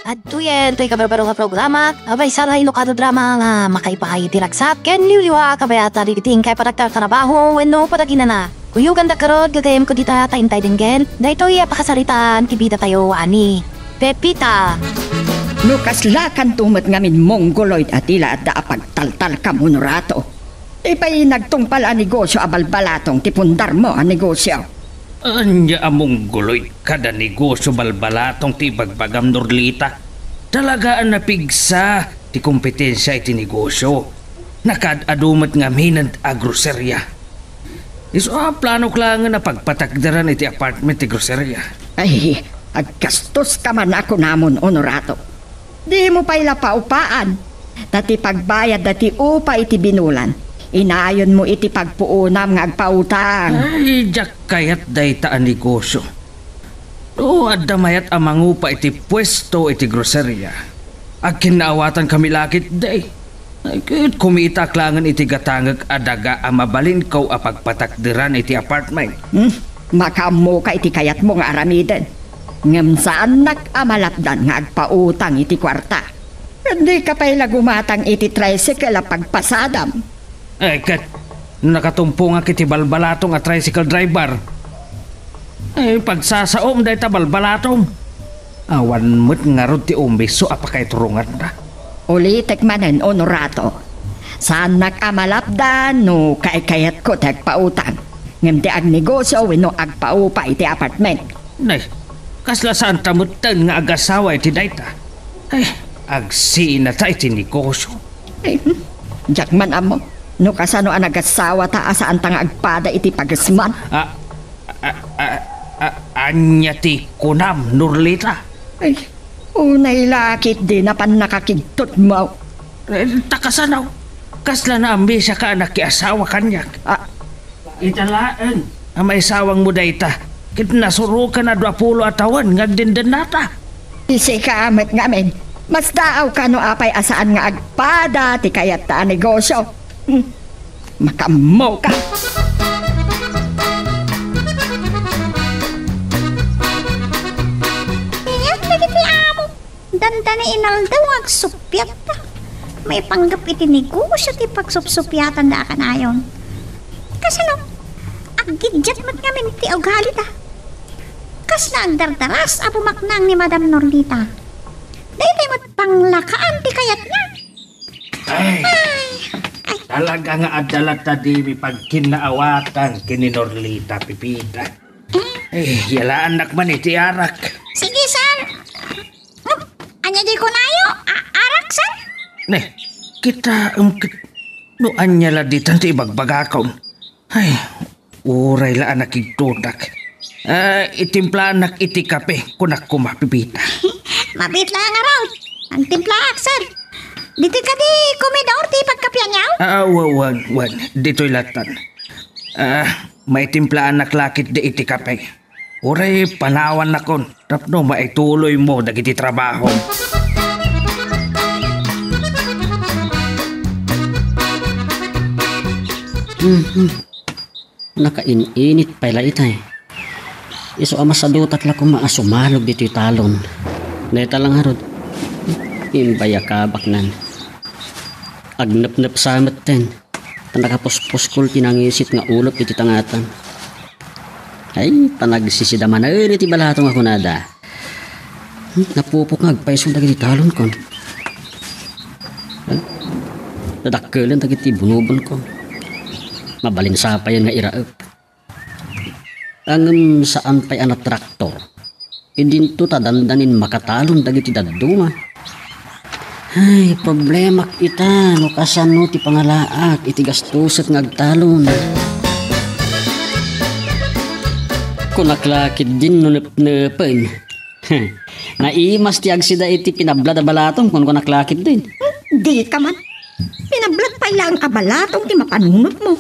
At tuyen, tuy kabarbaro nga programa, abay sana ilokado drama nga makaipahay diragsak, ken liwliwa kabayata rigiting kay paraktar trabaho, wenno patagina na. Kuyo ganda karod, gagayem ko dita taintay din gen, dahito iya pakasaritaan, kibida tayo ani. Pepita. Lukas lakan tumat ngamin mongoloid at ila at daapagtaltal ka monorato. Ipay nagtungpal ang negosyo abalbalatong tipundar mo ang negosyo. Anya among guloy kada negosyo balbalatong ti bagbagam Norlita. Talagaan na pigsa ti kompetensya iti negosyo. Nakadadumat nga minad a groserya. Iso plano klangan na pagpatagdaran iti apartment ti groserya. Ay, agkastos ka man ako namon, Honorato. Di mo pa ila paupaan. Dati pagbayad dati upa iti binulan. Inayon mo iti pagpuunam nga agpautang. Ay, jak kayat dayta ang negosyo. O, adamayat amang upa iti pwesto iti groserya. Ag kinaawatan kami lakit day. Ay, kahit kumita klangan iti gatangag adaga amabalin kaw apagpatakdiran iti apartment. Makamo ka iti kayat mo nga aramiden. Ngam saan nag-amalapdan nga agpautang iti kwarta. Hindi ka pa'y lagumatang iti tricycle pagpasadam. Ay, kat nakatumpo nga kiti balbalatong at tricycle driver. Ay, pagsasaom dahi ta balbalatong. Awan mo't nga rod ti umbiso apakay turungan na. Ulitek manen, Honorato. Saan nag-amalapdan no kayat ko tagpautang. Ngam ti agnegosyo wino agpaupa iti apartment. Nay, kasla saan tamutan nga agasawa iti dayta. Ay, agsiin na ta iti negosyo. Ay, jak man amo. No kasano ang nagasawa ta asaan tang agpada iti pagasman? Anya ti kunam, Norlita. Ay, unay lakit din na pan nakakigtot mo. Takasanaw, kasla na ambisya ka anak asawa kanyak. Italaan, ang may sawang mo dayta. Kit nasuro ka na 20 atawan, ngagdindan nata. Isi ka amat ngamin. Mas daaw ka no apay asaan nga agpada ti kayat ta negosyo. Makamo ka. Iyak lagi ti amo. Dandana inaldaw agsupyat ta. May panggap iti negosyo ti pagsupsupyatan da kanayon. Kasi no, aggidyat mat ngamin ti ugali ta. Kas na agdardaras apumaknang ni Madam Norlita. Dahil mat panglakaan ti kayat na. Ay. Talaga nga adalat ta di pagkinaawatan kini Norlita, Pipita. Yala anak man iti arak. Sige, sir. Anya di ko nayo, arak, sir. Ne, kita no anya la ditan ti ibagbagakaw. Ay, uray la anak igtudak. Itimpla anak iti kape kunak kuma, Pipita. Mabit lang nga raw. Ang timplaak, sir. Dito ka di kumidor ti pagkapyan niyaw? Wan. Dito'y latan. May timplaan na klakit di iti kape. Uray, panawan na kon. Tapno, maituloy mo dagiti trabaho. Nakainit pala itay. Iso ama sa dutak la kung maasumalog dito'y talon. Neta lang harod. Imbaya kabak nan. Agnap-nap samat ten. Tanakapuspos-kul tinangisit nga ulot iti tangatan. Ay, panagsisidaman na iti balatong ako nada. Napupok nga agpaisong dagiti talon kon. Nadakkelan dagiti bunubon ko. Mabalinsa pa yan nga iraap. Ang saan pa'y anak traktor. Idinto tadandanin makatalon dagiti daduma. Ay, problema ita, no kasano ti pangalaak, iti gastos at ngagtalon. Kunaklakit din no nepnepen. Naimas ti agsida iti pinablad a balatong kung kunaklakit din. Di ka man. Pinablad pa ilang abalatong ti mapanunot mo.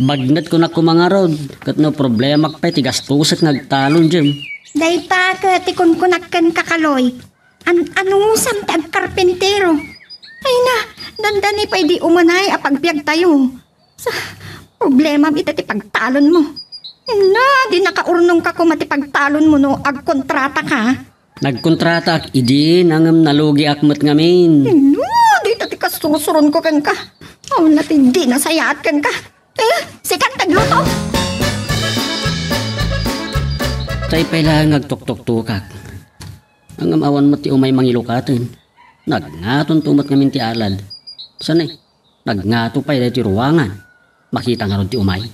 Bagnat ko na kumangarod, kat no problema pa iti gastos at ngagtalon, Jim. Dahil pa ka ti kunkunakan kakaloy. Anusam ti agkarpentero. Ay na, dandani pa di umanay apagbiag tayo. Sa problema ita ti pagtalon mo. Na, di nakaurnong ka kung matipagtalon mo no agkontrata ka. Nagkontrata ak idin ang nalugi akmat ngamin. No, di tati ka susuron ko kan ka. Oh, natin di nasayaat kan ka. Sikat tagluto. Tay pala ngagtok-tok-tukak. Ang amawan mo ti umay mangilukatin. Nagngaton tumat ngamin ti alad. Sanay, nagngato pa ti ruwangan. Makita nga ron ti umay.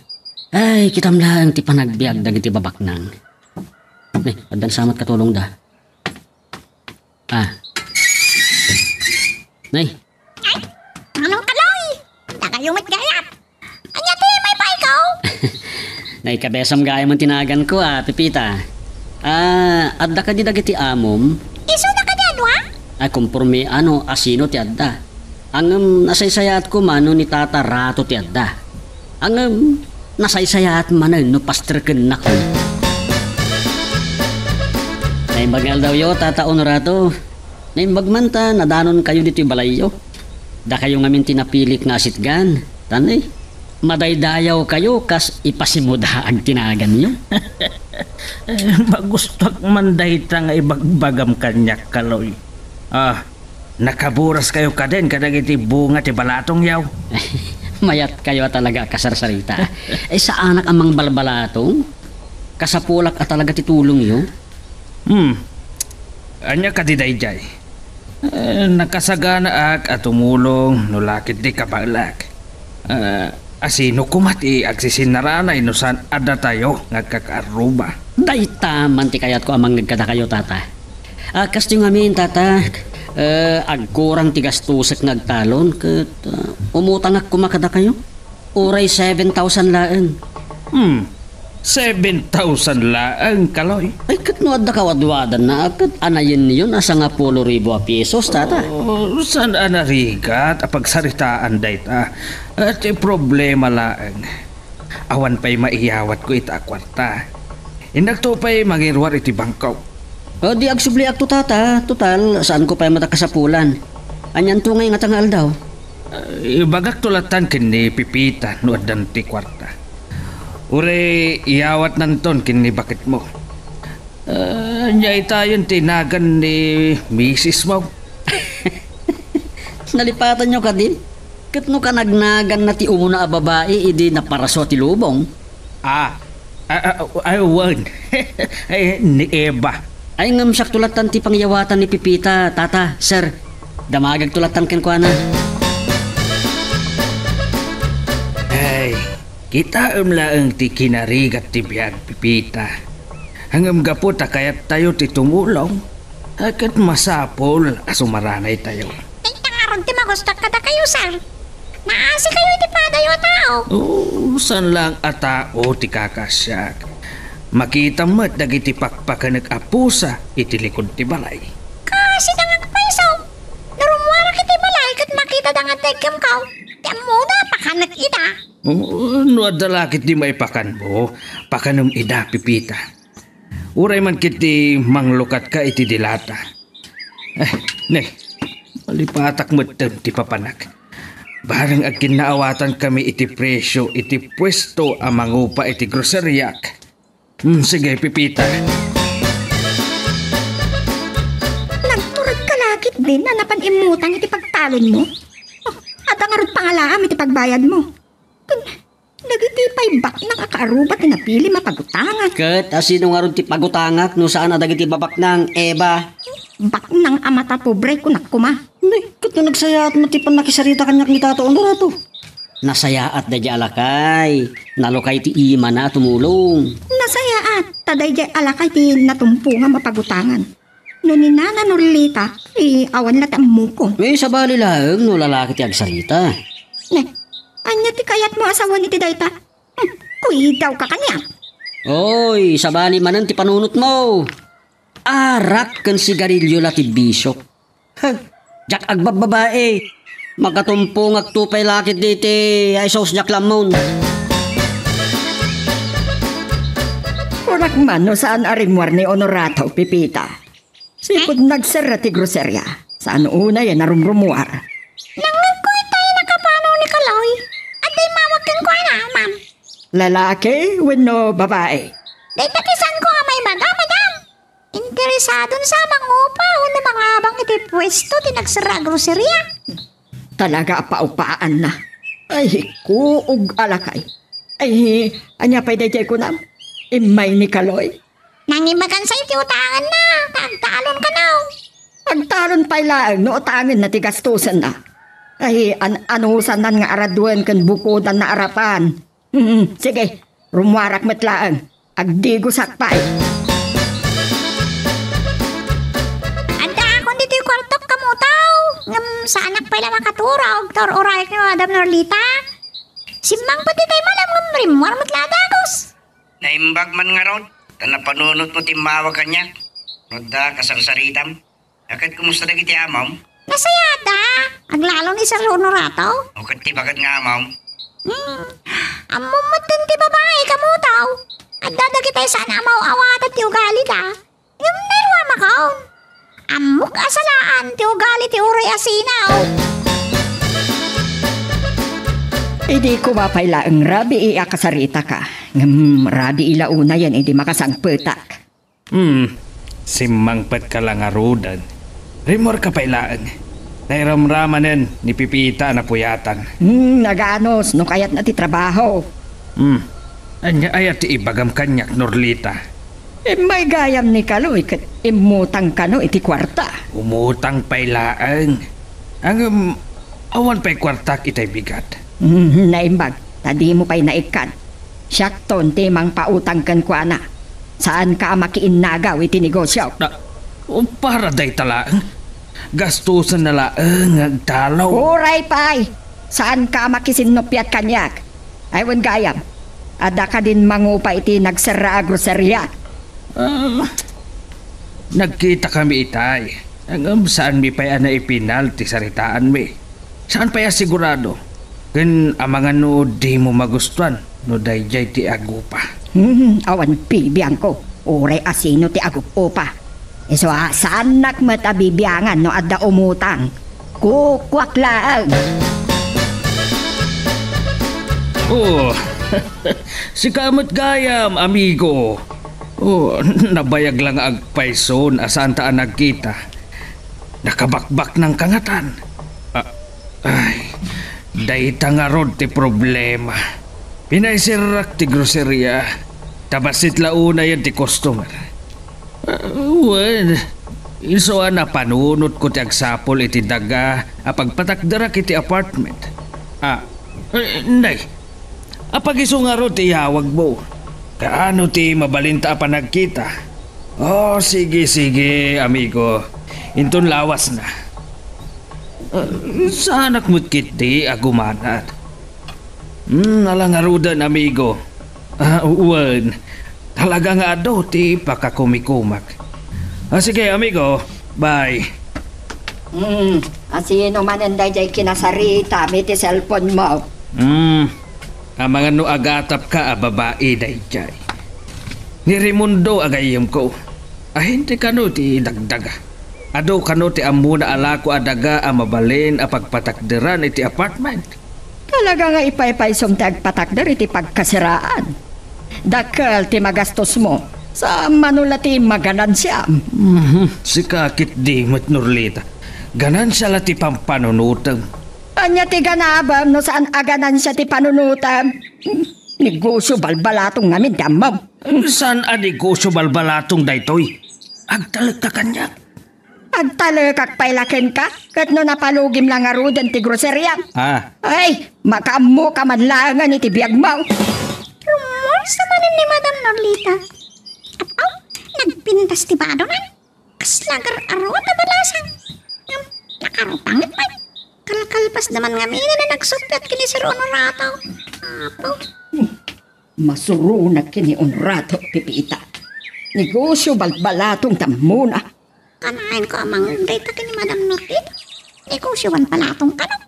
Ay, kitam lang ti panagbiag dagiti babaknang. Adan samat katulong da. Nay. Anong kaloy? Nakayumit gayat. Anya ti may pa ikaw? Nay, kabesam gaya man tinagan ko Pipita. Adda ka di dagiti amom. Iso na ka din, wa? Kumpurmi asino ti adda. Ang nasaysayat ko mano ni Tata Rato ti adda. Ang nasaysayat manan no pasterken na ko. Naimbag daw yo, Tata Honorato. Naimbag man ta, nadanon kayo dito balayo. Da kayo ngamin tinapilik na asitgan. Tanay, madaydayaw kayo kas ipasimuda ang tinagan nyo. Magustak manday ta nga ibagbagam kanyak kaloy. Nakaburas kayo ka din kadag iti bunga ti balatong yaw. Mayat kayo talaga kasarsarita. Sa anak amang balbalatong, kasapulak at talaga titulong yo. Anya ka di dayjay. Nakasagana ak at tumulong nulakit di kabalak. Asino kumati agsisinaranay no san ada tayo ngagkakaruba. Dayta man ti kayat ko amang nagkada kayo, Tata. Kasi yung amin, Tata, agkurang tigastusak nagtalon kat umutang ak kumakada kayo. Uray 7,000 laeng. 7,000 laang kaloy. Ay, kat no adda kawadwadan na kat anayin yun asa nga 10,000 pesos, Tata. Saan anarigat apagsaritaan dayta? At problema laang. Awan pa'y maiyawat ko ita kwarta. Indakto pa'y mangirwar iti bangkaw. Di agsubli ak to, Tata. Total, saan ko pa'y matakasapulan? Anyan to ngay nga tangal daw. Ibagak tulatan kini Pipita no adan ti kwarta. Ure iyawat nanton kini bakit mo. Nyay tayon tinagan ni Mrs. mo. Nalipatan nyo ka din? Kat no ka nagnagan na ti umuna a babae, idi na paraso ti lubong. I won. Ni Eva. Ay ngamsak tulatan ti pangyawatan ni Pipita, Tata, sir. Damagag tulatan ken kuana. Ay, kita laang ti kinarigat ti biyag Pipita. Hangam gapot kayat tayo ti tumulong. Akat masapol asumaranay tayo. Ay, tangaron ti magustak kada kayo, sir. Naasi kayo ti padayo tao. San lang atao ti kakasyak. Makita mo't dagiti pakpakan nag-apusa iti likod ti balay. Kasi nangagpaisaw. Narumwara kiti balay kat makita dangat tegkem kaw. Ti muna pakanak ita. No adalakit di maipakan mo. Pakanum ida Pipita. Uray man kiti manglukat ka iti dilata. Malipatak mo't ti papanak. Barang agkin naawatan kami iti presyo iti pwesto amang upa iti groceryak. Sige, Pipita. Nagturag ka lakit din na napanimutang iti pagtalon mo. At ang arod pangalaam iti pagbayad mo. Nagitipay bak ng akaarubat na napili mapagutangan. Kat, asino nga ron ti pagutangak no saan na dagiti babak ng Eva? Bak ng amata pobre ko nakuma. Kat no nagsayaat mo ti panakisarita kanyak ni Tata Honorato. Nasayaat da di alakay. Nalokay ti ima na tumulong. Nasayaat, taday jay alakay ti natumpo nga mapagutangan. No ni Nana Norlita, awan na muko. May sabali lang no lalaki ti agsarita. Anya ti kayat mo asawan iti dayta? Kuy daw ka kanya. Oy, sabali manan ti panunot mo. Arak kan sigarilyo la ti Bishop. Jak agbababae. Magkatumpong agtupay lakit diti ay sos jak lamon. Kurak man no saan arimwar ni Honorato, Pipita. Sipod nagsara ti groserya. Saan una yan narumrumuar. Nangagkoy tayo nakapano ni Kaloy. At di mawagan ko na, ma'am. Lalaki, wenno babae. Day patisan ko may baga, madam. Interesado na sa mga upa o na mga abang iti pwesto tinagsara groceria. Talaga paupaan na. Ay, kuug alakay. Ay, anya pa'y dayjay ko na. Imay ni Kaloy. Nangimagan sa iti utangan na. Tagtalon ka na. Pagtalon pa'y laang no utangin na tigastusan na. Ay, anusan nan nga araduan kan bukodan na arapan. Sige, rumwarak matlaang. Agdigo sakpay. Anda akong dito yung kwartok kamutaw. Sa anak pala makatura og tor oray ni Madam Norlita. Simang pati tayo malam ng rimwar matladagos. Naimbag man nga ron. Tanapanunot mo timawag kanya. Rodda kasarsaritam. Akit kumusta na kiti amaw? Nasayada. Aglalo ni Sir Honorato. O kat tibagat nga amaw? Amumatan ti babae kamutaw. At dadagi tayo sana amaw-awatan ti ugali da. Yung nerwa makaon. Amok asalaan ti ugali ti uray asinaw. Idi ko mapayla ang rabi iakasarita ka. Rabi ilauna yan, hindi makasangpetak. Simangpat ka lang arudan. Rimor ka pailaan. Nairamramanin ni Pipita na puyatan. Naganos, no kayat na ti trabaho. Anya ayat ti ibagam kanyak Norlita. May gayam ni Kaloy, kat imutang ka no iti kwarta. Umutang pailaan. Ang awan pa'y kwartak itay bigat. Naimbag, tadi mo pa'y naikan. Siyakton, timang pautang kan kwa na. Saan ka makiinnagaw iti negosyo? Para day talaang. Gastusan na laang agtalaw. Uray pa'y! Saan ka makisinupyat kanyak? Aywan gayam, ada ka din mangupa iti nagsara groceria. Nagkita kami itay. Saan mi pa'y ana ipinal ti saritaan mi? Saan pa'y sigurado? Kan amangan no di mo magustuhan no dayjay ti agupa. Awan bibiyang ko. Uray asino ti agupo pa. So saan nakmatabibiyangan no adda umutang? Kukwak lang. Oh, si kamot gayam, amigo. Oh, nabayag lang agpayson asan taan nagkita. Nakabakbak ng kangatan. Ay, dayta nga rod ti problema. Pinaisirak ti groceria. Tabasit launa yan ti customer. Iso na panunot ko ti agsapol iti daga apagpatakdara iti apartment. Nay. Apag iso nga ro ti yawag mo. Kaano ti mabalinta pa nagkita? Oh, sige, amigo. Inton lawas na. Saan akmutkit ti agumanat? Nalangarudan, amigo. Uwan. Talaga nga do ti pakakumikumak. Sige, amigo. Bye. Asino man ang dayjay kinasarita, may ti cellphone mo. Ang mga no agatap ka babae dayjay. Ni Raimundo agayim ko. Hindi ka no ti dagdaga. Ado ka no ti amuna alako adaga mabalin apagpatakderan iti apartment. Talaga nga ipay-paysom ti agpatakder iti pagkasiraan. Dakal ti magastos mo. Sa manula ti maganansya. Si kakit di mat Norlita. Ganansya la ti pampanunutang. Anya ti ganabam no saan aganansya ti panunutam. Negosyo balbalatong ngamin damam. Saan a negosyo balbalatong daytoy? Agtalag ka kanya. Agtalekak pailakin ka, kat no napalugim lang arudan ti groceria. Ay, makamu ka manlangan iti biyagmaw. Rumors naman ni Madam Norlita. Apaw, nagpintas ti badonan. Kaslagar arot na balasang. Nakarupangit pa. Kalkalpas naman nga mina na nagsupyat kini Sir Honorato. Apaw. Masurunat kini Honorato, Pipita. Negosyo balbalatong tamuna. Kanain ko amang data kini Madam Norlita. Negosyo balbalatong kanong.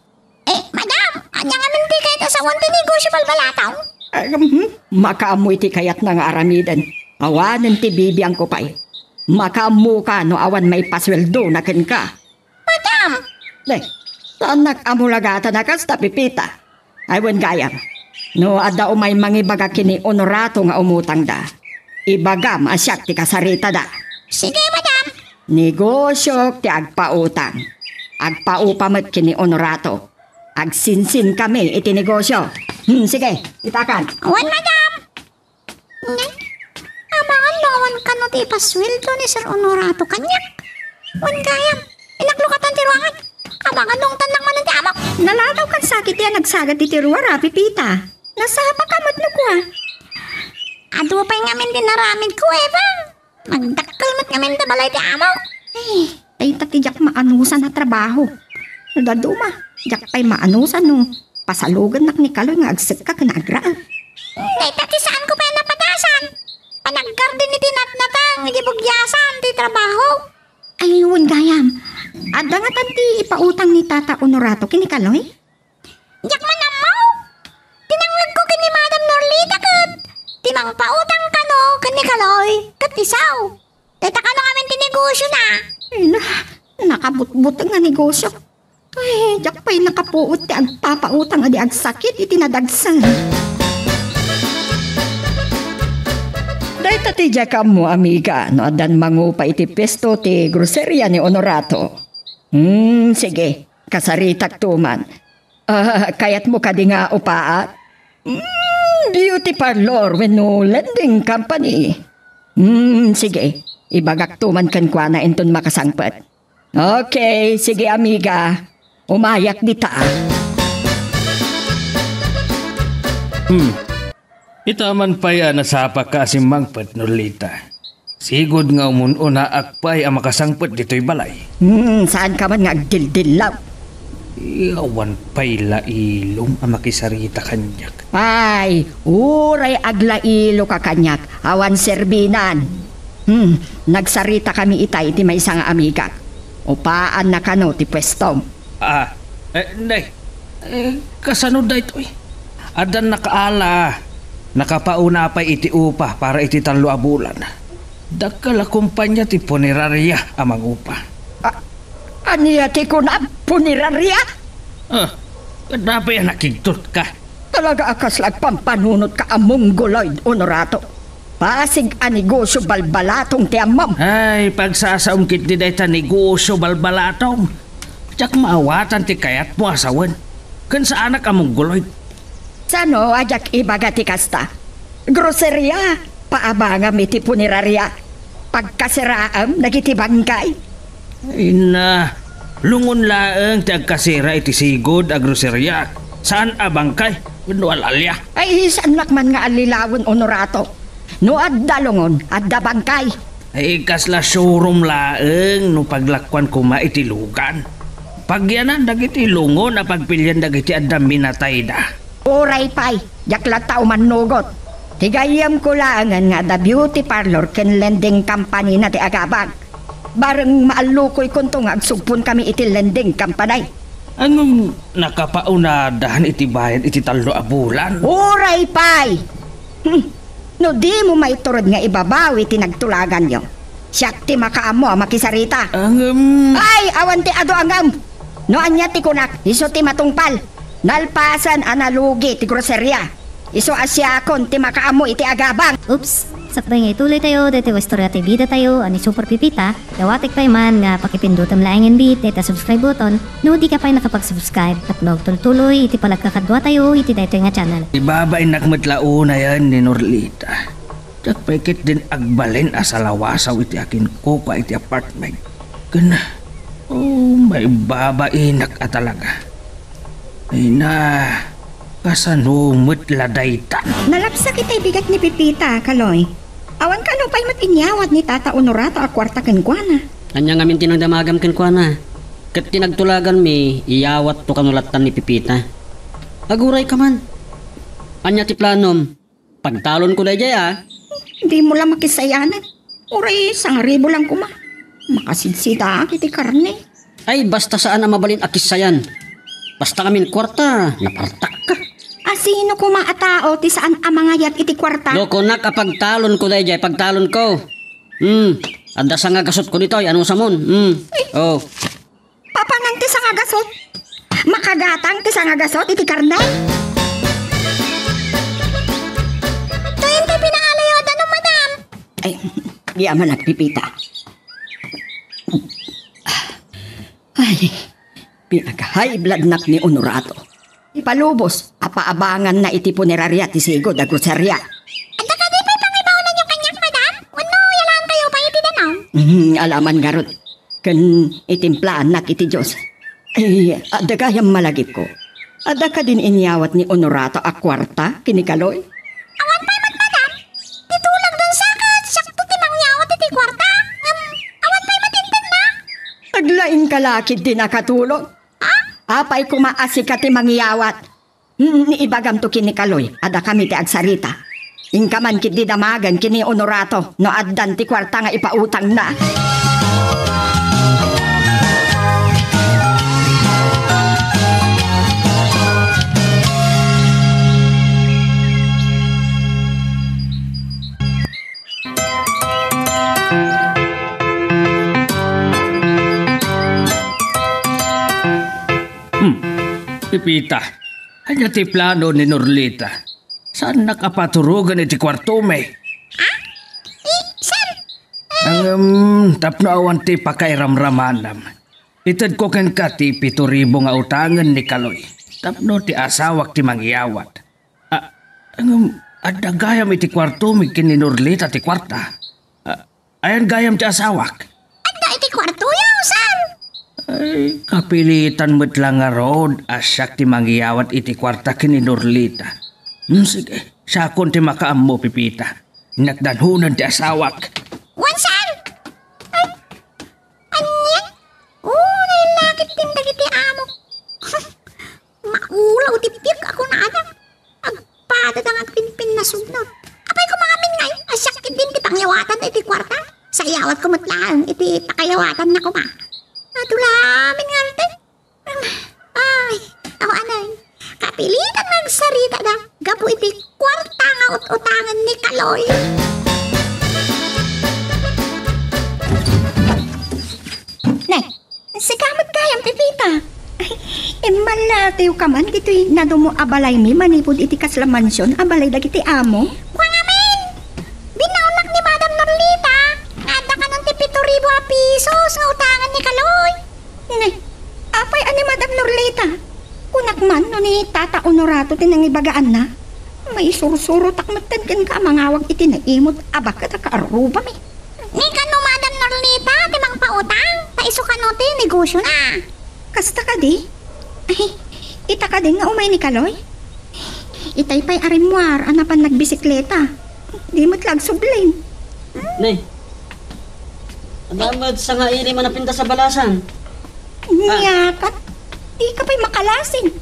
Madam, anya nga man di kahit asawan ti negosyo balbalatong. Makaamoy ti kayat na nga aramidan. Awanan ti bibiyang ko pa'y. Makaamu ka no awan may pasweldo na ken ka. Madam! Saan nakamulagata na kasta, Pipita? Aywan gayam. No ada umay mangibaga kini Honorato nga umutang da. Ibagam asyak ti kasarita da. Sige, madam. Negosyo ti agpautang. Agpaupamat kini Honorato. Agsinsin kami iti negosyo. Sige, itakan. Wan, madam. Ngay, abangan naman ka no ti pasweldo ni Sir Honorato kanyak. Wan gayam, inaklukatan ti ruangan. Abangan nung tanang manan ti amok. Nalalaw kan sakit yan nagsagat iti ruwara, Pipita. Nasapa kamot no ko Ado pa'y ngamin din naramid ko, bang. Magdakkel mat ngamin na balay ti amok. Ay tatijak maanusan na trabaho. Nadaduma, jak pa'y maanusan no. Pasalugan nak ni Kaloy nga agsik ka kanagraan. Ay, tati saan ko pa napadasan? Panaggarden iti natnatang, iti bugyasan, ti trabaho. Ay, yun gayam. Ada nga tanti ipautang ni Tata Honorato kini Kaloy? Jak man amaw. Tinanglag ko kini Madam Norlita kat. Timang pautang ka no, kani Kaloy, kat isaw. Teta ka no kami tinegosyo na. Ay na, nakabutbut nga negosyo. Ay, jak pa'y nakapuot ti agpapautang adi agsakit itinadagsan. Dahil tati jak mo, amiga, no adan mangupa iti pesto ti groceria ni Honorato. Sige, kasaritak tuman. Kayat mo ka di nga upaat? Beauty parlor wenno lending company. Sige, ibagak tuman kan kwa na enton makasangpet. Okay, sige amiga. Umayak dita. Ita man pa'y nasapa ka asimang pet Norlita. Sigod nga umununa akpay ang makasangpet dito'y balay. Saan ka man nga agdildil lang? Iyawan pa'y lailong ang makisarita kanyak. Ay, uray aglailo ka kanyak. Awan serbinan. Nagsarita kami itay iti may isang amiga. Upaan na kano ti pwestom. Nay, kasano da ito eh? Adan nakaala. Nakapauna pa iti upa para iti talo abulan. Dagkala kumpanya ti punerarya amang upa. Aniya ti ko na punerarya? Dapat yan nakigtot ka. Talaga akas lagpampanunot ka among guloy, Honorato. Pasig a negosyo balbalatong ti amam. Ay, pagsasaungkit di dahi ta negosyo balbalatong. Tiyak maawatan ti kayat mo asawan. Kan sa anak among guloy. Sano ajak ibaga ti kasta? Groceria, paabangam iti punerarya. Pagkasiraam, nagitibangkay. Ay na, lungon laeng ti agkasira iti sigod a groceria. Saan abangkay? Wano alalya. Ay, saan lakman nga alilawon, Honorato? No adda lungon, adda bangkay. Ay kasla showroom laeng no paglakwan kuma iti lugan. Pagyanan dagiti lungon na pagpilyan dagiti adda minatay da. Uray pay, yakla tao manugot. Tigayam ko laangan nga the beauty parlor ken lending company na ti agabag. Bareng maalukoy kuntong agsugpon kami iti lending company. Anong nakapaunadahan iti bayad iti talo a bulan? Uray pay! No di mo maiturod nga ibabawi ti nagtulagan nyo. Siyak ti makaamo makisarita. Ay, awan ti ado angam. No anya ti kunak, iso ti matungpal. Nalpasan analugi ti groceria. Iso asyakon ti makaamo iti agabang. Oops! Sakbay nga ituloy tayo, dito Wastorya TV da tayo, ani Super Pipita. Dawatik pa man nga pakipindutam laing bit, dito subscribe button. No di ka pa nakapag-subscribe at tuloy iti palagkakadwa tayo, iti dito nga channel. Ibabay nakmatlauna yan ni Norlita. Tiyak paikit din agbalin asalawasaw iti akin ko ka iti apartment. Gana, may babainak at talaga. Ay na, kasanumot ladayta. Nalapsak itay bigat ni Pipita, Kaloy. Awan ka no pa'y matinyawat ni Tata Honorato a kwarta kenkwana. Anya nga min tinagdamagam kenkwana. Kat tinagtulagan mi, iyawat to kanulatan ni Pipita. Aguray ka man. Anya ti planom, pagtalon ko na jay Di mo lang makisayanan. Uray, 1,000 lang kuma. Makasidsida kiti karne. Ay, basta saan ang mabalin akisayan. Basta kamin kwarta, napartak ka. Sino kuma a tao ti saan amangayat iti kwarta? Loko nak pagtalon ko dayjay, pagtalon ko. Anda sa nga gasot ko dito, anong samon? Oh. Papanang ti sa nga gasot? Makagatang ti sa nga gasot iti karne? Tayo tayo pinangalayo, madam. Ay, di aman at Pipita. Ay, pinag-high blood nak ni Honorato. Ipalubos, apaabangan na iti punerarya ti Sigo da grocerya. Anda ka di pa'y pangibaunan yung kanyak, madam? Wano, yalaan kayo pa iti danaw? Alaman garot, kan itimplaan nak iti Diyos. Ay, ada kayang malagip ko. Ada ka din inyawat ni Honorato a kwarta, kinikaloy? Awan pa'y madam? Titulag dun sa kat, sakto ti mangyawat iti kwarta. Awan pa'y matintin na? Taglaing kalakid din nakatulog. Apay kumaasi ka ti mangyawat. Ibagam to kinikaloy, ada kami ti agsarita. Ingkaman kit di damagan kini Honorato, no addan ti kwarta nga ipautang na. Pipita, kanya ti plano ni Norlita. Saan nakapaturugan iti kwarto may? Sir? Ang tapno awan ti pakairamramanam. Itad ko ken ka ti 7,000 nga utangan ni Kaloy. Tapno ti asawak ti mangyawat. Adda gayam iti kwarto may kin ni Norlita ti kwarta. Ayan gayam ti asawak. Anda iti kwarto yaw, sir? Ay, kapilitan mo't lang nga road asyak ti mangyawat iti kwarta kini Norlita. Sige, sakon ti makaammo, Pipita. Nagdanhunan ti asawak. Wan, sir? Ay, anyan? Nailakit din dagiti amo. Maulaw ti piyag ako na anak. Agpadat ang agpinpin na sugnod. Apay ko mga mingay, asyak din ti pangyawatan iti kwarta. Sa iyawat ko matlaan, iti pakayawatan na ko pa. Natulamin nga rin. Ay, ako anay. Kapilitan nagsarita na. Gapo iti kwarta nga utangan ni Kaloy. Nay, sikamot kayang Pipita. Malatiw ka man, dito'y nadumo abalay mi, manipod iti kaslamansyon, abalay dagiti amo. Kwa nga men, binaunak ni Madam Norlita. Ada ka ng 7,000 pesos nga utangan ni Kaloy. Nay, apay ani Madam Norlita. Kunak man, no ni Tata Honorato tinangibagaan na. May sursuro takmatan kan ka mangawag iti naimot, abak ka takaaruba mi. Ni kano Madam Norlita, timang pautang. Taiso ka no ti, negosyo na. Kasta ka di? Ay, ita ka din nga umay ni Kaloy. Itay pa'y arimwar, anapan nagbisikleta. Di mo't lag sublin. Nay, adamad sa nga ili manapinta sa balasan. Niyakat, di ka pa'y makalasin.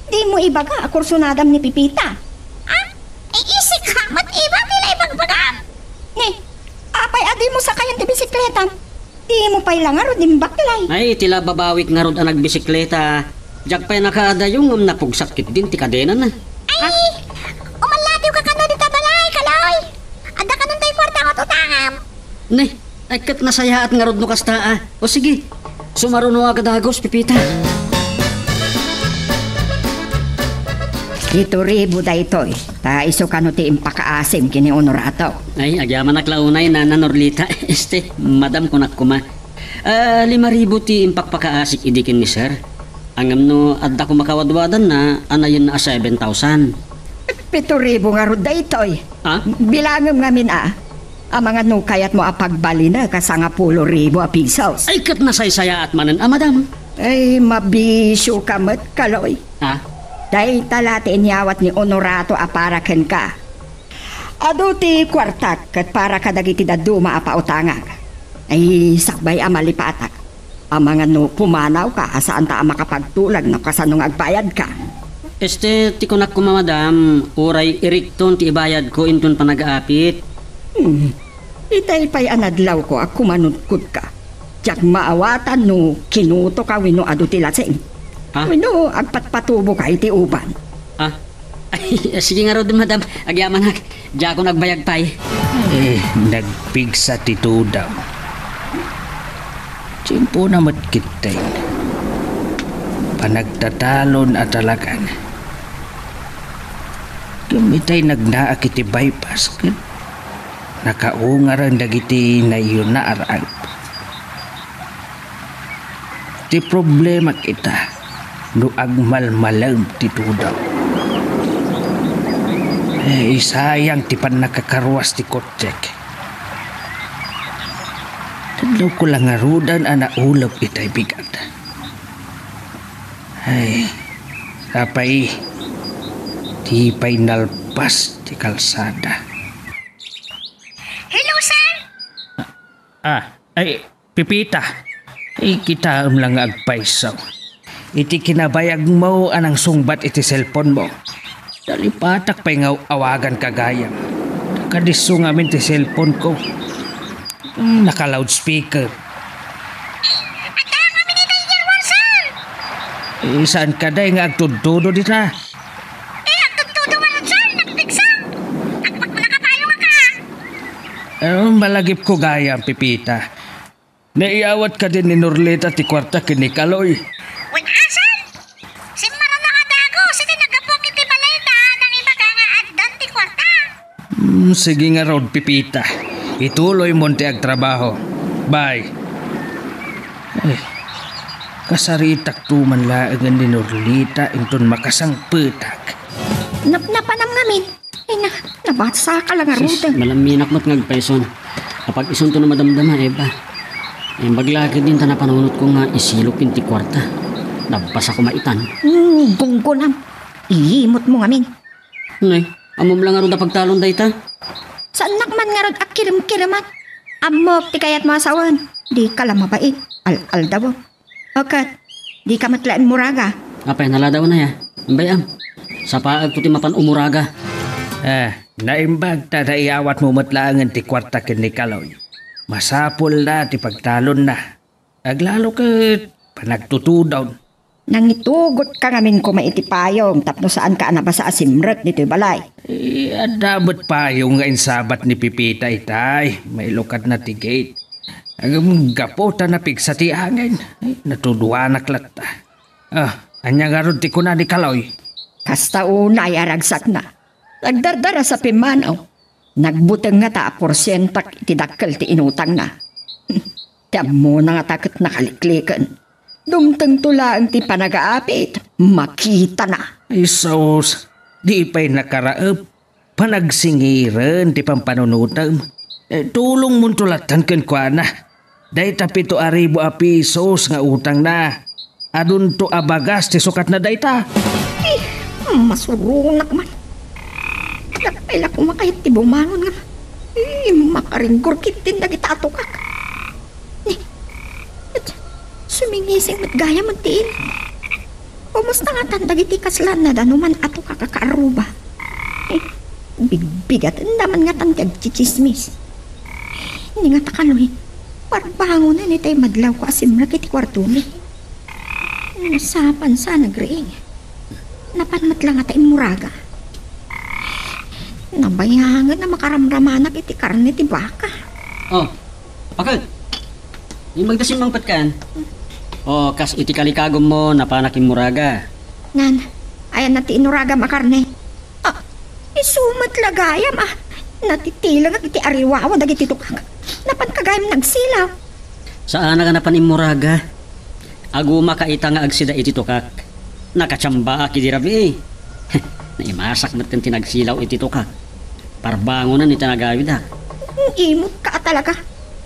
Di mo ibaga, kursunadam ni Pipita. Iisik ka, mat iba nila ipagbagam. Ni, apay adi mo sa kayang ti bisikleta. Di mo pa'y langar o dimbaklay. Ay, tila babawik nga rod ang nagbisikleta. Diyak pa'y nakaadayong napugsakit din ti kadenan na. Ay, umalatiw ka kano di tabalay, Kaloy. Ada ka nun tayo kwarta ko tutangam. Nay, ay kat nasayaat nga rod no kasta. O sige, sumaruno agad agos, Pipita. 7,000 da ito eh. Ta iso ka no ti impakaasim kini Honorato. Ay, agyaman naklaunay na Norlita. Madam kunak kuma. 5,000 ti impakpakaasik idikin ni sir. Angam no, adda ko makawadwadan na, anayin na 7,000. 7,000 nga ro da ito eh. Ha? Bilangam ngamin ang mga nukayat mo apagbali na kasanga 10,000 a pesos. Ay, kat nasaysaya at manan, madam. Ay, mabisyo ka mat, Kaloy. Ha? Dahil talati inyawat ni Honorato aparaken ka. Ado ti kwartak kat para kadagiti daduma apautangag. Ay sakbay amalipatak. Ang mga no pumanaw ka asaan ta makapagtulag na kasanong agbayad ka. Ti kunak kuma madam, uray irikton ti ibayad ko intun panag-aapit. Itay pa'y anadlaw ko ak kumanudkod ka. Diyak maawatan no kinuto ka wino ado ti lasing. Ha? Wino agpatpatubo ka iti uban. Ay, sige nga ro din madam, agyaman hak. Diya ko nagbayag pay. Nagpigsa ti daw. Tiyempo na matkitay. Panagtatalon at talagan. Kumitay nagnaak iti bypass. Nakaungar ang dagiti na iyon na arang. Ti problema kita, no agmalmalag ti tudaw. Sayang ti pan nakakarwas ti kotsek. Tadlaw ko lang arudan ana ulap itay bigat. Ay, apay, di pa'y nalpas ti kalsada. Hello, sir! Ay, Pipita. Ay, kita lang agpaisaw. Iti kinabayag mo anang sungbat iti cellphone mo. Dalipatak pa'y nga awagan kagayang. Nakadiso ngamin ti cellphone ko. Naka-loudspeaker. Saan ka day nga agtududo dita? Agtutudo mo lang, sir! Nagpigsa! Agpag mo nakapayo ka! Malagip ko gaya, Pipita. Naiawat ka din ni Norleta ti kwarta kini Kaloy. Wait, sir! Simara na kadago! Sige, nagapok iti balita nang iba ka nga addan ti kwarta! Sige nga Rod, Pipita. Ituloy mo ti agtrabaho. Bye. Kasaritak tuman laangan ni Norlita inton makasang petak. Napanam ngamin. Ay nabasa ka lang arudan. Malaminak mo't ngagpaison. Kapag isunto na madamdama, Eba. Baglagi din ta na panunot ko nga isilupin ti kwarta. Nabasa ko maitan. Gunggunam. Iimot mo ngamin. Ngay, amom lang arod na pagtalon day ta. Saan nakman nga rod akirim-kirimat? Amok ti kayat mo asawan. Di ka lang mabait. Al daw. Okat, di ka matlaan muraga. Apay, naladaw na ya. Ambayam, sa paag ko ti mapan umuraga. Naimbag ta na iawat mo matlaangan ti kwarta kini Kaloy. Masapol na ti pagtalon na. Aglalo ka panagtutudaw. Nangitugot ka ngamin ko maitipayong tapno saan ka nabasa asimrek dito'y balay. Adabot pa yung nga insabat ni Pipita itay. May lukat na ti gate. Ang gapota na pigsa ti angin. Natuduanak lata. Anya nga ron ti kuna ni Kaloy. Kasta unay aragsak na. Nagdardara sa pimanaw. Nagbutang nga ta porsentak iti dakkel ti inutang na. Tiam mo na nga takot nakaliklikan. Dumtang tulang ti panagaapit. Makita na. Ay sos, di pa'y nakaraap. Panagsingiran ti pampanunutang. Tulong mong tulatan kan kwa na. Day tapito aribo a pisos nga utang na. Adun to abagas ti sukat na day ta. Masurunak man. Napila ko makayat ti bumangon nga. Makaringgor kitin na gitato ka. Sumingising mat gaya magtiin. Kumusta nga tandag iti kaslan na danuman ato kakakaruba. Bigbigat naman nga tandag chichismis. Hindi nga takaloy. Parbango na ni tayo madlaw ko asimrak iti kwartumi. Nasapan sa nagriing. Napanmat lang nga tayo muraga. Nabayangan na makaramramanak iti karne ti baka. Oh, pakal. Yung magdasim mang patkan. Oh, kas iti kalikagom mo napanakin muraga. Nan, ayan na ti inuraga makarne. Isumat lagayam natitilang at iti ariwawa dagiti tukak. Napan kagayam nagsilaw. Saan na ka napanin muraga? Aguma ka ita nga agsida iti tukak. Nakatsamba aki di rabi. Naimasak mat kan tinagsilaw iti tukak. Parbango na ni tanagawid ha. Imot ka talaga.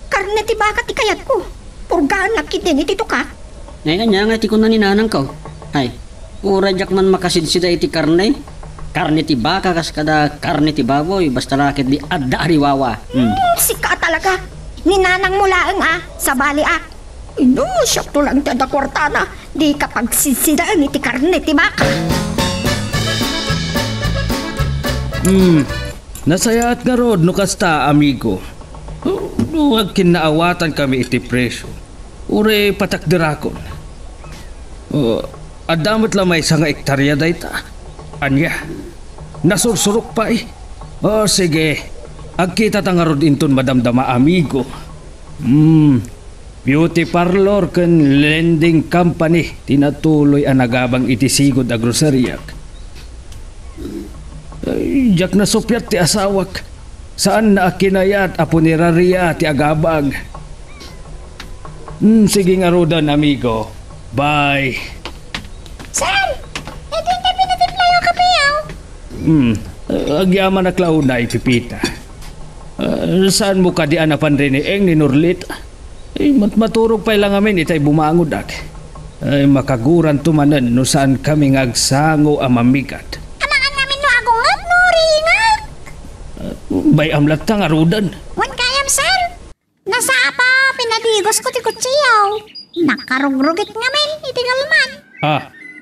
Karne ti baka ti kayat ko. Purgaan nakitin iti tukak. Ngayon nga iti ko na ninanang ko. Ay, uradyak man makasidsida iti karne. Karne ti baka kas kada karne ti baboy. Basta lakit di adda ariwawa. Sika talaga. Ninanang mo laeng sa bali No, siya to lang tada kwartana. Di kapag sisidaan iti karne ti baka. Nasayat nga rod no kasta, amigo. Huwag kinaawatan kami iti presyo. Ure patakdirakon. Adamat lamay sa nga ektarya dayta. Anya, nasursurok pa sige, agkita ta nga rod inton madamdama, amigo. Beauty parlor ken lending company tinatuloy ang nagabang iti sigod a groceryak. Jak na supyat ti asawak. Saan na akinayat apunirariya ti agabag. Sige nga rodan, amigo. Bye. Saan? Hindi ka pinatimpla yung kape, Agyaman na klauna Pipita. Saan mo ka di anapan rin ni Norlita? Maturog pa lang amin itay bumangod ak. Makaguran tumanan no saan kami ngagsango ang mamigat. Amaan namin no agungat no ringag. Bay amlat tang arudan. Wan kayam, sir. Nasa apa, pinadigos ko ti kutsiyaw. Nakarugrugit ngamin, itigalman.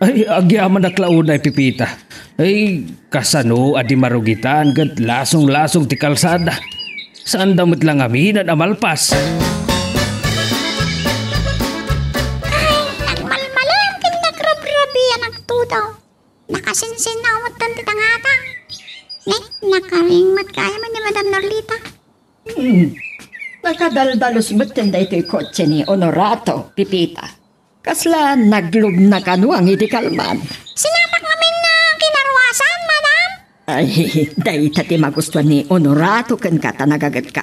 Ay agyaman na klauna Pipita. Ay kasano adi marugitan gat lasong-lasong ti kalsada. Saan damot lang aminan amalpas. Nakasinsin na umot tanti tangata. Nakaringmat kaya man ni Madam Norlita. Nakadaldalos mo't tinda ito'y kotse ni Honorato, Pipita. Kasla naglub na kanuang itikalman. Sinapak namin na kinarwasan, Madam. Ay, dahi tati magustuhan ni Honorato kan kata nagagat ka.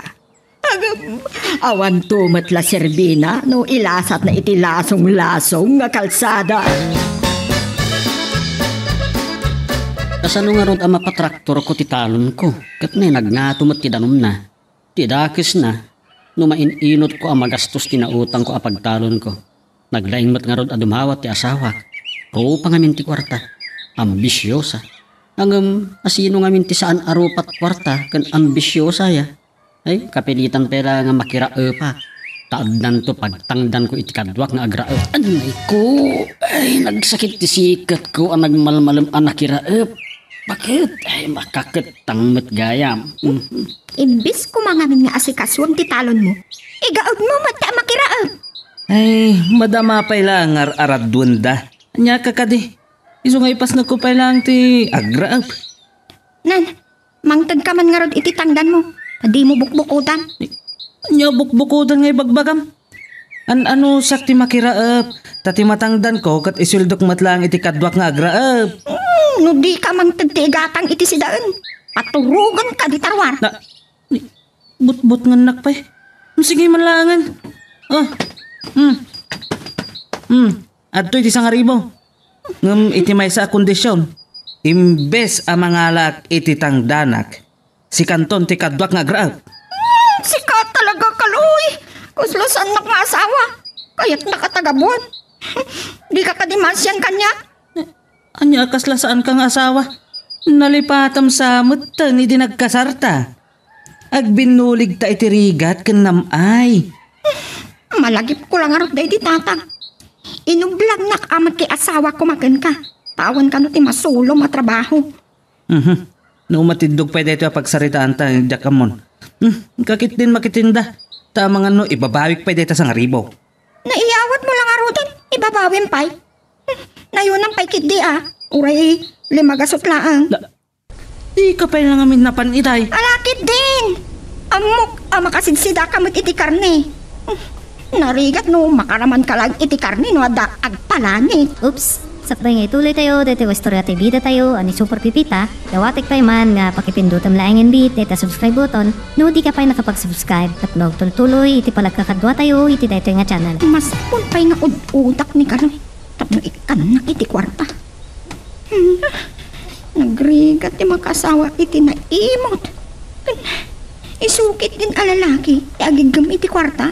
Agam, awan tumat la serbina no ilasat na itilasong-lasong nga kalsada. Kasano nga ron ang mapatraktor ko titalon ko. Kat na nagnatumat tidanom na. Tidakis na. Numain-inot ko ang magastos tinautang ko ang pagtalon ko. Naglaingmat nga ron adumawat ti asawa. Rupa nga minti kwarta. Ambisyosa. Hanggang asino nga minti saan arupat kwarta kan ambisyosa ya. Ay kapilitan pera nga makiraepa. Taadnan to pagtangdan ko itikadwak nga agraep. Anay ko. Ay nagsakit ti sikat ko ang nagmalmalam ang nakiraep. Bakit? Ay, makakitang matgayam. Imbis ko mangamin nga asikasyon ti talon mo. Igaod mo mata makiraag. Ay, madama pa ilang arad dunda. Anya ka kadi. Isungay pas na ko pa ilang ti agraab. Nan, mangtag ka man nga rod iti tangdan mo. Di mo bukbukutan. Anya bukbukutan ngay bagbagam. Ano sakti makiraab. Tati matangdan ko kat isuldok matlang iti kadwak nga agraab. No di ka mangtag ti igatang iti sidaan. Paturugan ka di tarwar. But nga nakpay. Sige manlangan. Adto iti sangaribo. Ngam iti may sa kondisyon. Imbes ang mga alak iti tangdanak. Si kanton ti kadwak nga graab. Sika talaga kaluy. Kuslasan na nga asawa. Kaya't nakatagabon. Di ka kadimasyan kanya. Anya kasla saan kang asawa? Nalipatam sa mutta ni di nagkasarta. Agbinulig ta itirigat ken namay. Malagip ko lang arot day di tatang. Inublag nak amat kay asawa ko magan ka. Tawan ka no ti masulo matrabaho. No matindog pa dito pagsaritaan ta ng jakamon. Kakit din makitinda. Tamang ano ibabawik pa dito sa ngaribo. Naiyawat mo lang arutin. Ibabawin pa'y. Nayunang pa'y kit di Uray, 5 gasot laang. Di ka pa lang amin napan itay. Alakit din. Amok, makasidsida ka mo't iti karne. Narigat no, makaraman ka lang iti karne no, ada agpalanit. Oops! Sakbay nga ituloy tayo, dito istorya tayo bida tayo, ani Super Pipita. Dawatik pa man nga pakipindutam laing bit, dito subscribe button. No, di ka pa nakapag-subscribe. At tuloy, iti palagkakadwa tayo, iti dito nga channel. Mas pulpay nga udak ni Karoy. Tapno ikan na iti kwarta. Nagrigat ti makasawa iti naimot. Isukit din alalaki, agigam iti kwarta.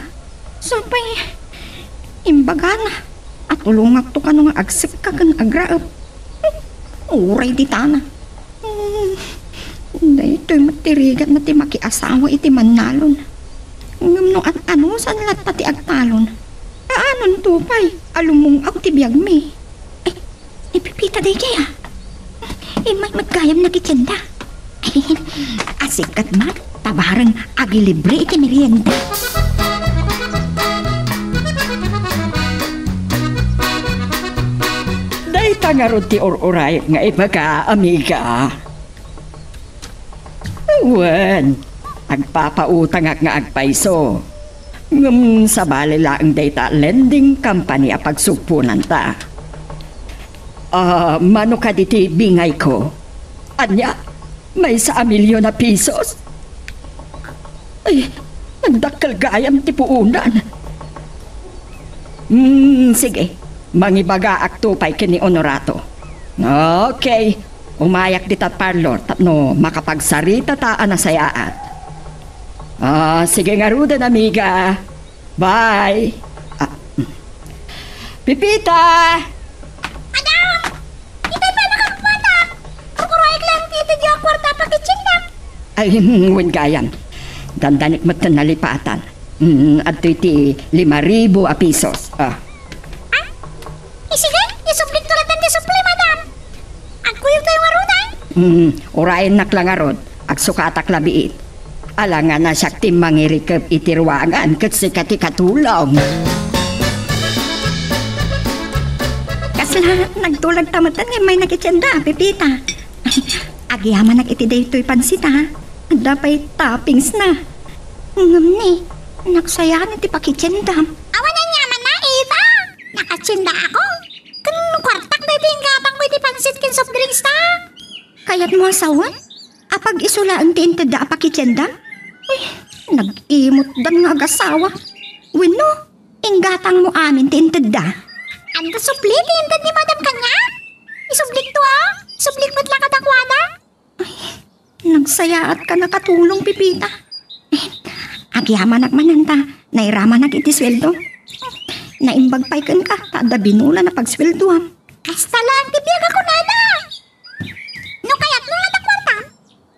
Sapay, imbaga na. At ulungak to ka nung agsik ka kang agraap. Uray di tana. Dahito'y matirigat na ti makiasawa iti manalon. Ngam no at ano saan lahat ti agtalon. Anon tupay, alumong ang tibiyag mi. Ay, ipipita day kaya. May magkayam na kitsyenda. Asikat mat, tabarang agilibre iti merienda. Day tangarot ti oray nga ibaga, amiga. Wan, agpapautang nga agpaiso. Ngam sa balila ang data lending company a pagsugpunan ta. Mano ka diti bingay ko? Anya, may sa milyon na pisos? Ay, nagdakal gayam ti puunan. Sige, mangibaga aktupay kini Honorato. Okay, umayak di tat parlor tapno makapagsarita taan na sayaat. Sige nga rudan, amiga. Bye. Pipita! Madam! Itay pa nakakmata! Kukuroik lang dito di ang kwarta pakitsin na. Ay, gayan. Dandanik mo nalipatan. At iti 5,000 a pesos. Sige, isuplik tulad ng isupli, madam. Agkuyog tayo marunay. Urayan naklangarod. Agsukatak labiit. Alangan na siya timangirikap itirwangan kasi kati katulong. Kasla, nagtulag tamatan nga may nakitsenda, Pipita. Agyaman nag-itiday ito'y pansit, ha? Dapay toppings na. Ngam ni, naksayahan iti pakitsenda. Awan na nyaman na, Eva. Nakatsinda ako. Kung kwartak na ito yung gabang ko iti pansit kin soft drinks ta. Kaya't mo asawan? Apag isulaan ti intada pakitsenda? Uy, nag-imot dan nga agasawa. Wino, inggatang mo amin ti intada. Anda supli, tintad ni madam kanya. Isublik to Sublik mo't lang kadakwada. Nagsayaat ka nakatulong, Pipita. Agyaman mananta, nairaman iti sweldo. Naimbagpay kan ka, tada binula na pagsweldoam. Kasta lang, tibiyag ako nana. No kaya't nung nadakwarta,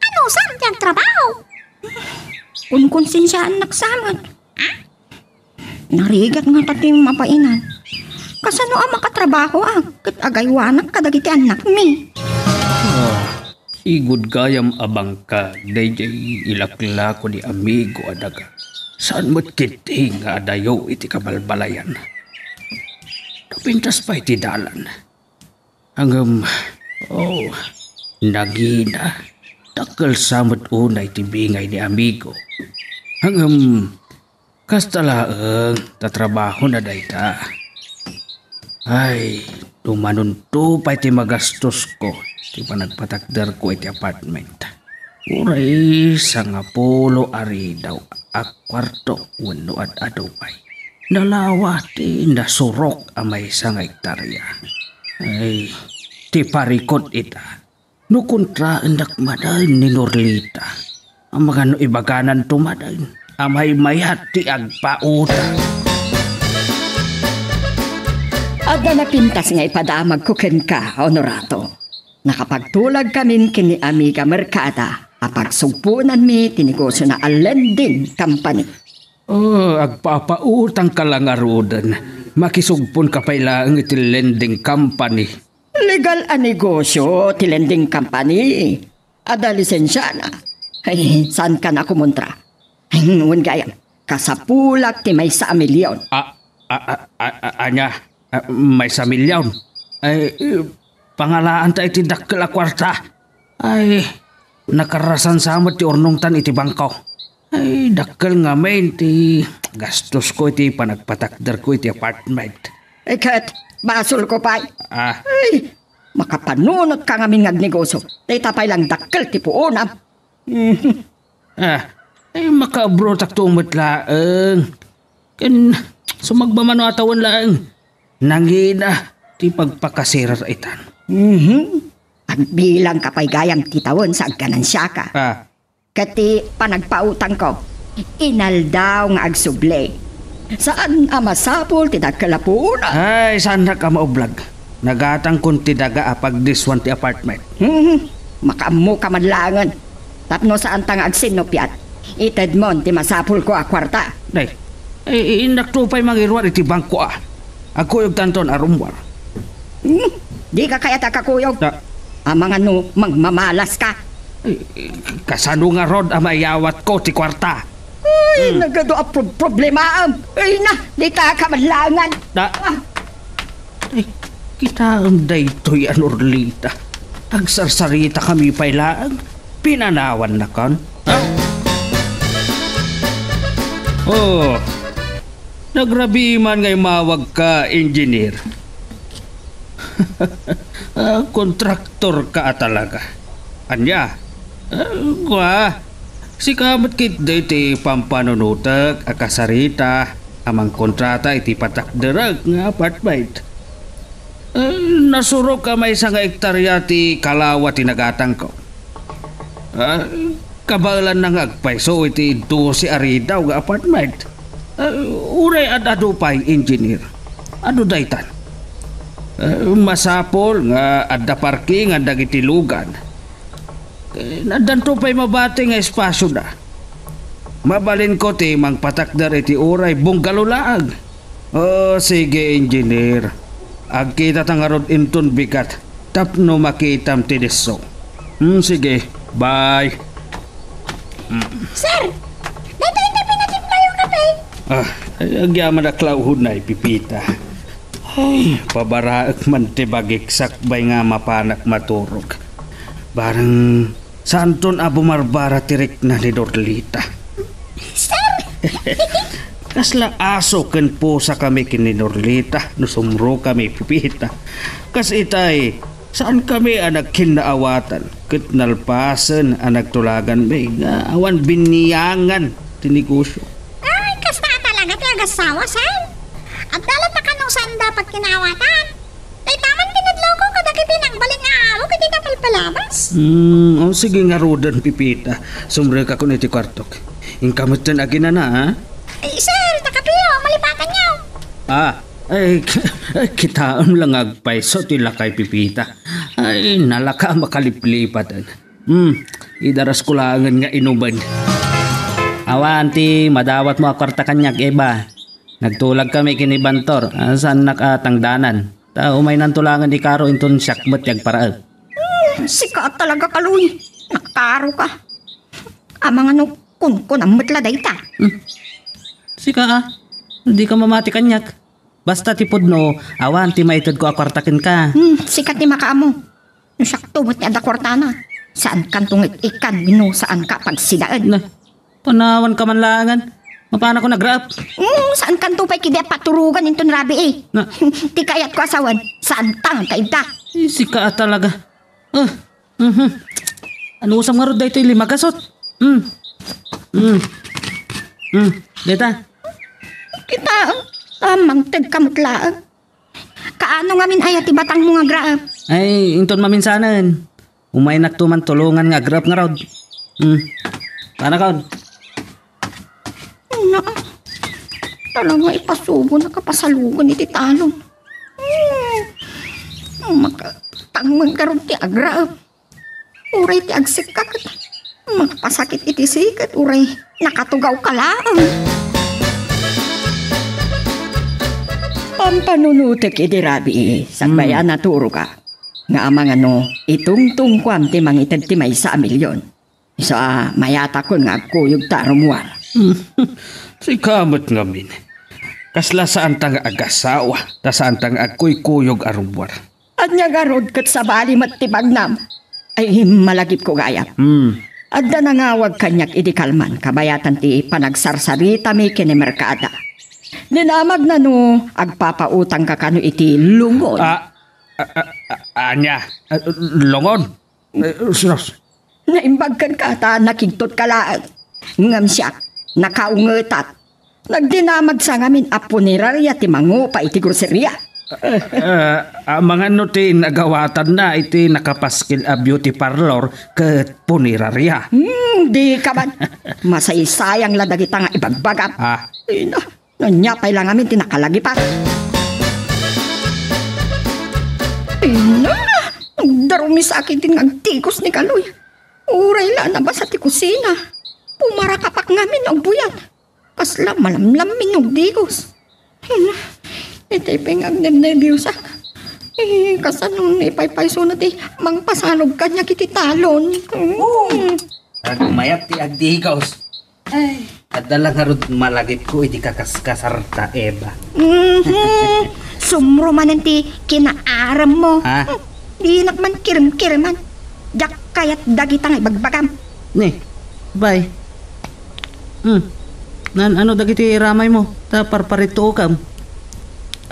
ano saan tiyang trabaho? Kung konsensyaan naksamad. Narigat nga tating mapainan. Kasano ang makatrabaho kat agaywanak kadagiti anak mi. Igud gayam abang ka, dayjay ilakla ko ni amigo adaga. Saan mo't kiting nga adayo iti kabalbalayan? Napintas pa iti dalan. Hanggang, nagina. Takal samot una iti bingay ni amigo. Hanggang, kastalaang tatrabaho na dayta. Ay, tumanunto pa iti magastos ko. Di pa nagpatakder ko iti apartment. Uray, sa nga pulo ari daw ak kwarto wano at adupay. Nalawati nasurok amay sa nga hektarya. Ay, ti parikot ita. Nukontra endak madain ni Norlita. Ang mga no ibaganan tumadain. Amay mayat ti agpauta. Ada na pintas nga ipadamag ko ken ka, Honorato. Nakapagtulag kami kini amiga Mercada, apagsugpunan mi tinegosyo na a lending company. Agpapautang ka lang arudan. Makisugpon ka pailaang iti lending company. Legal a negosyo, ti lending company. Ada lisensya na. Ay, saan ka na kumontra? Ngun gayam, kasapulak ti may sa milyon. Anya, may sa milyon. Ay, pangalaan tayo iti dakkel a kwarta. Ay, nakarasan samot ti ornongtan iti bangko. Ay, dakkel nga main ti gastos ko iti panagpatakder ko iti apartment. Kat, basol ko pa. Ay, makapanunot ka nga mingag negosyo. Tay tapay lang dakkel ti puunam. Ay, makaabro taktumot laang. Ken, sumagmamano atawan laang. Nangina, ti pagpakasirar itan. Ang bilang kapay gayam titawon sa ganansya ka. Kati panagpautang ko, inaldaw nga agsuble. Saan amasapol ti dagkalapuna? Ay, saan na ka maublag? Nagatang kun ti daga apag diswan ti apartment. Makamu ka madlangan. Tapno saan tang agsinopyat. Ited mon ti masapol ko a kwarta. Day, inaktupay mangirwar iti bangko Agkuyog tanton arumwar. Di ka kaya kakuyog. Ang mga mangmamalas ka. Kasano nga rod ang mayawat ko ti kwarta. Ay, nagado a problema. Ay na, di ka madlangan. Kita ang daytoy Norlita. Agsarsarita kami pailaan. Pinanawan na kan. Nagrabiman ngay mawag ka, engineer. Kontraktor ka talaga. Anya? Si kamat kit day ti pampanunutak, akasarita, amang kontrata iti patakderag nga apartment. Nasuro ka may isang hektarya ti kalawa tinagatang ko. Kabalan na ngagpaiso iti 12 aridaw nga apartment. Uray ado pa'y engineer. Ano daytan? Masapol nga adda parking adda iti lugan. Nadanto pa'y mabati nga espasyo na. Mabalin ko ti mangpatakdar iti uray bunggalo-laag. Sige engineer. Agkita tangarod inton bigat. Tapno makitam ti deso. Sige, bye. Sir, dito hindi pinatimpla yung kape. Agyaman na klauhod na ipipita. Ay, pabaraak man ti bagiksak bay nga mapanak maturog. Barang santon abumarbara tirik na ni Dorlita. Sir! Kasla aso ken pusa kami kini Dorlita no sumro kami pipita. Kas itay saan kami anak kinaawatan ket nalpasen anak tulagan may nga awan biniyangan ti negosyo. Ay, kasta talaga sawa, sir. At dalat na kanong saan dapat kinawatan. Ay, taman pinadlaw ko kadaki pinangbaling nga alo kiti kapal palabas. Sige nga rodan pipita. Sumre ka kun iti kwartok. Ingkamutan agina na ha? Ay, sir, nakapiyo, malipatan niyo. Kitaon lang agpaiso tila kay pipita. Ay, nalaka makaliplipatan. Idaras ko langan nga inuban. Awanti, madawat mo akwarta kanyag iba. Nagtulag kami kinibantor, saan nakatangdanan. Umay nang tulangan di karo inton syakmat yag paraag. Sika talaga kaluy. Nakaro ka. Amang ano, kun ang matladay ta. Sika hindi ka mamati kanyak. Basta tipod no, awanti maitod ko akwartakin ka. Sikat ni makaamo. Nasakto mo't ni ada kwartana. Saan kan tungit ikan, mino saan ka pagsidaan. Na, panawan ka man langan. Mapana ko nagrap. Saan kan tupay kide paturugan inton rabi eh. Na. Ti kayat ko asawan, saan tang kainta. Sika talaga. Ano usam nga rod da ito 5 kasot? Deta. Kita, tamang tagkamutlaan. Kaano nga min ayat ibatang mga graap? Ay, inton maminsanan. Umay naktuman tulungan nga grab nga rod. Paano kaon? Na, talaga ipasubo na kapasalugan iti talong. Makatangman karon ti agraap. Uray ti agsikak. Makapasakit iti sikat. Uray nakatugaw ka lang. Pampanunutek iti rabi, sakbayan na turo ka. Nga amang ano, itungtung kwam ti mangitad ti may 1 milyon. So, mayata ko nga kuyog tarumuar. Si kamot nga min. Kasla saan tang agasawa, ta saan tang agkuy-kuyog arumwar. Anya garod kat sa bali mat ti bagnam. Ay, malagip ko gayat. Adda nangawag kanyak iti kalman, kabayatan ti panagsarsarita mi kinimerkada. Ninamag na no, agpapautang ka kano iti lungon. Anya, longon? Sus. Naimbag kan kata, nakigtot kalaan. Ngam siya, nakaungetat. Nagdinamag sa ngamin apunirarya ti mango pa iti groceria. Mga no ti nagawatan na iti nakapaskil a beauty parlor ket punirarya. Di ka man. Masaysayang ladagita nga ibagbagap. Nanyapay lang amin tinakalagi pa. Darumi sa akin din ngagtikos ni Kaloy. Uray la na ba sa ti kusina? Pumarakapak ngamin og buyat. Kasla malamlamin og digos. Itay pengag nervyusa. Kasanong ipaypayso na ti mangpasanog kanya kiti talon. Mayap ti agdigos. Ay, adala nga rod malagip ko iti kakaskasarta Eva. Sumro man ti kinaaram mo. Di nakman kirim-kiriman. Jak kayat dagitang ibagbagam. Ni, bye. Ano dagiti ramay mo? Ta parparito kam.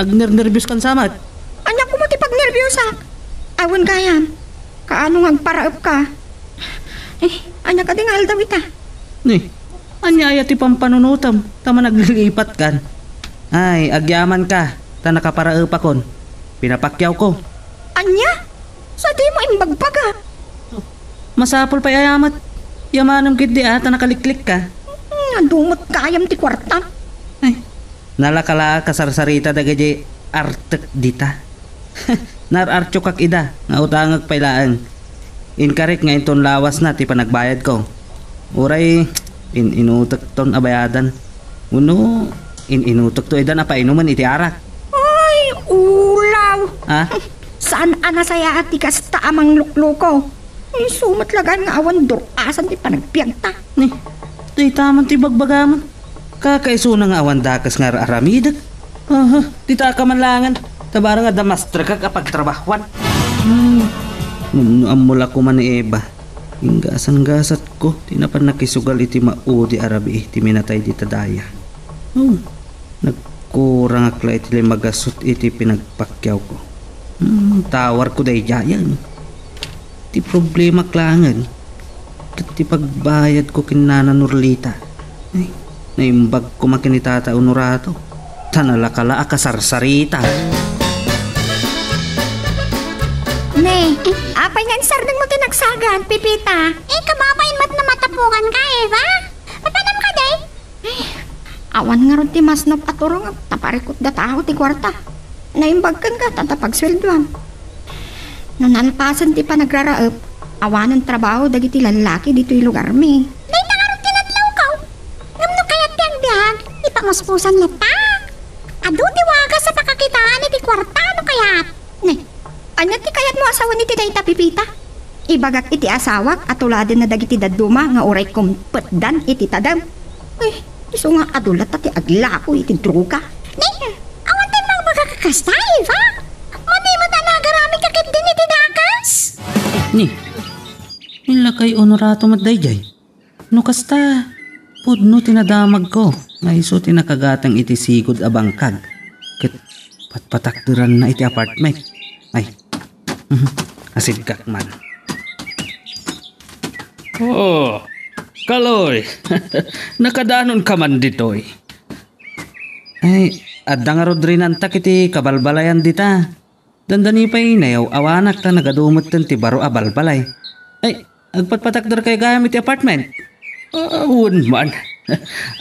Agner-nervyos kan samat. Anya ko mo ti pagnervyosa. Awan kayam. Kaano nga paraap ka? Anya ka tingal daw ita. Ni, anya ayat ti pampanunutam. Tama naglilipat kan. Ay, agyaman ka. Ta nakaparaap akon. pinapakyaw ko. Anya? Sa di mo imbagbaga. Masapol pa yayamat. Yamanam kit di ata nakaliklik ka. Dumot kayam ti kwarta. Ay, nalakala kasarsarita dagaji artek dita. Nararcho kak ida, nga utangag pailaan. Inkarek nga inton lawas na ti panagbayad ko. Uray, inutok ton abayadan. Uno, inutok to idan apa inuman iti arak. Ay, ulaw. Ha? Saan anasaya at ti kasta amang lukluko? Sumatlagan nga awan durasan ti panagpiyagta. Ni, ti taman ti bagbagaman. Kakaiso na nga awan dakas nga aramidak. Tita ka manlangan. Tabara nga damastra ka kapag trabahuan. Amula ko man ni Eba. Inggasan-gasat ko. Tinapan nakisugal iti maudi arabi iti minatay di tadaya. Nagkurang akla iti magasot iti pinagpakyaw ko. Tawar ko day jayan. Ti problema klangan. Ti pagbayad ko kinana Nurlita. Ay, naimbag ko makinitata unurato. Tanalakala akasarsarita. Ne, apay nga sardang mo tinagsagan, Pipita. Kamapain mat na matapungan ka, Eva. Matanam ka, day. Awan nga ron ti masnop at urong taparikot da tao ti kwarta. Naimbagkan ka tatapag-sweldoan. Nanalpasan ti panagraraep, awanan trabaho dagiti lalaki dito'y lugar mi. Day tangarot tinatlaw ka. Ngamno kayat ti ang biyag, ipangaspusan lata. Ado diwaga sa pakakitaan iti kwarta, ano kayat? Ne, anya ti kayat mo asawa ni ti dayta, Pipita? Ibagak iti asawak at tuladen na dagiti daduma nga uray kumpetdan iti tadam. Ay, iso nga adulat at ti aglako iti druga. Day, awan tayo mga magkakakasta, Eva. Madi mo tanagarami kakit din iti dakas. Ni, nilakay onorato matdayjay. No kasta, pudno tinadamag ko. Nga iso tinakagatang iti sigod abangkag. Kat patpatakduran na iti apartment. Ay, asid kak man. Oh, Kaloy. Nakadanon ka man ditoy. Ay, adda nga rodrinantak iti kabalbalayan dita. Dandani pa'y nayaw awanak ta nagadumot ti baro abalbalay. Ay, agpatpatakdar kay gamit iti apartment. Awun man.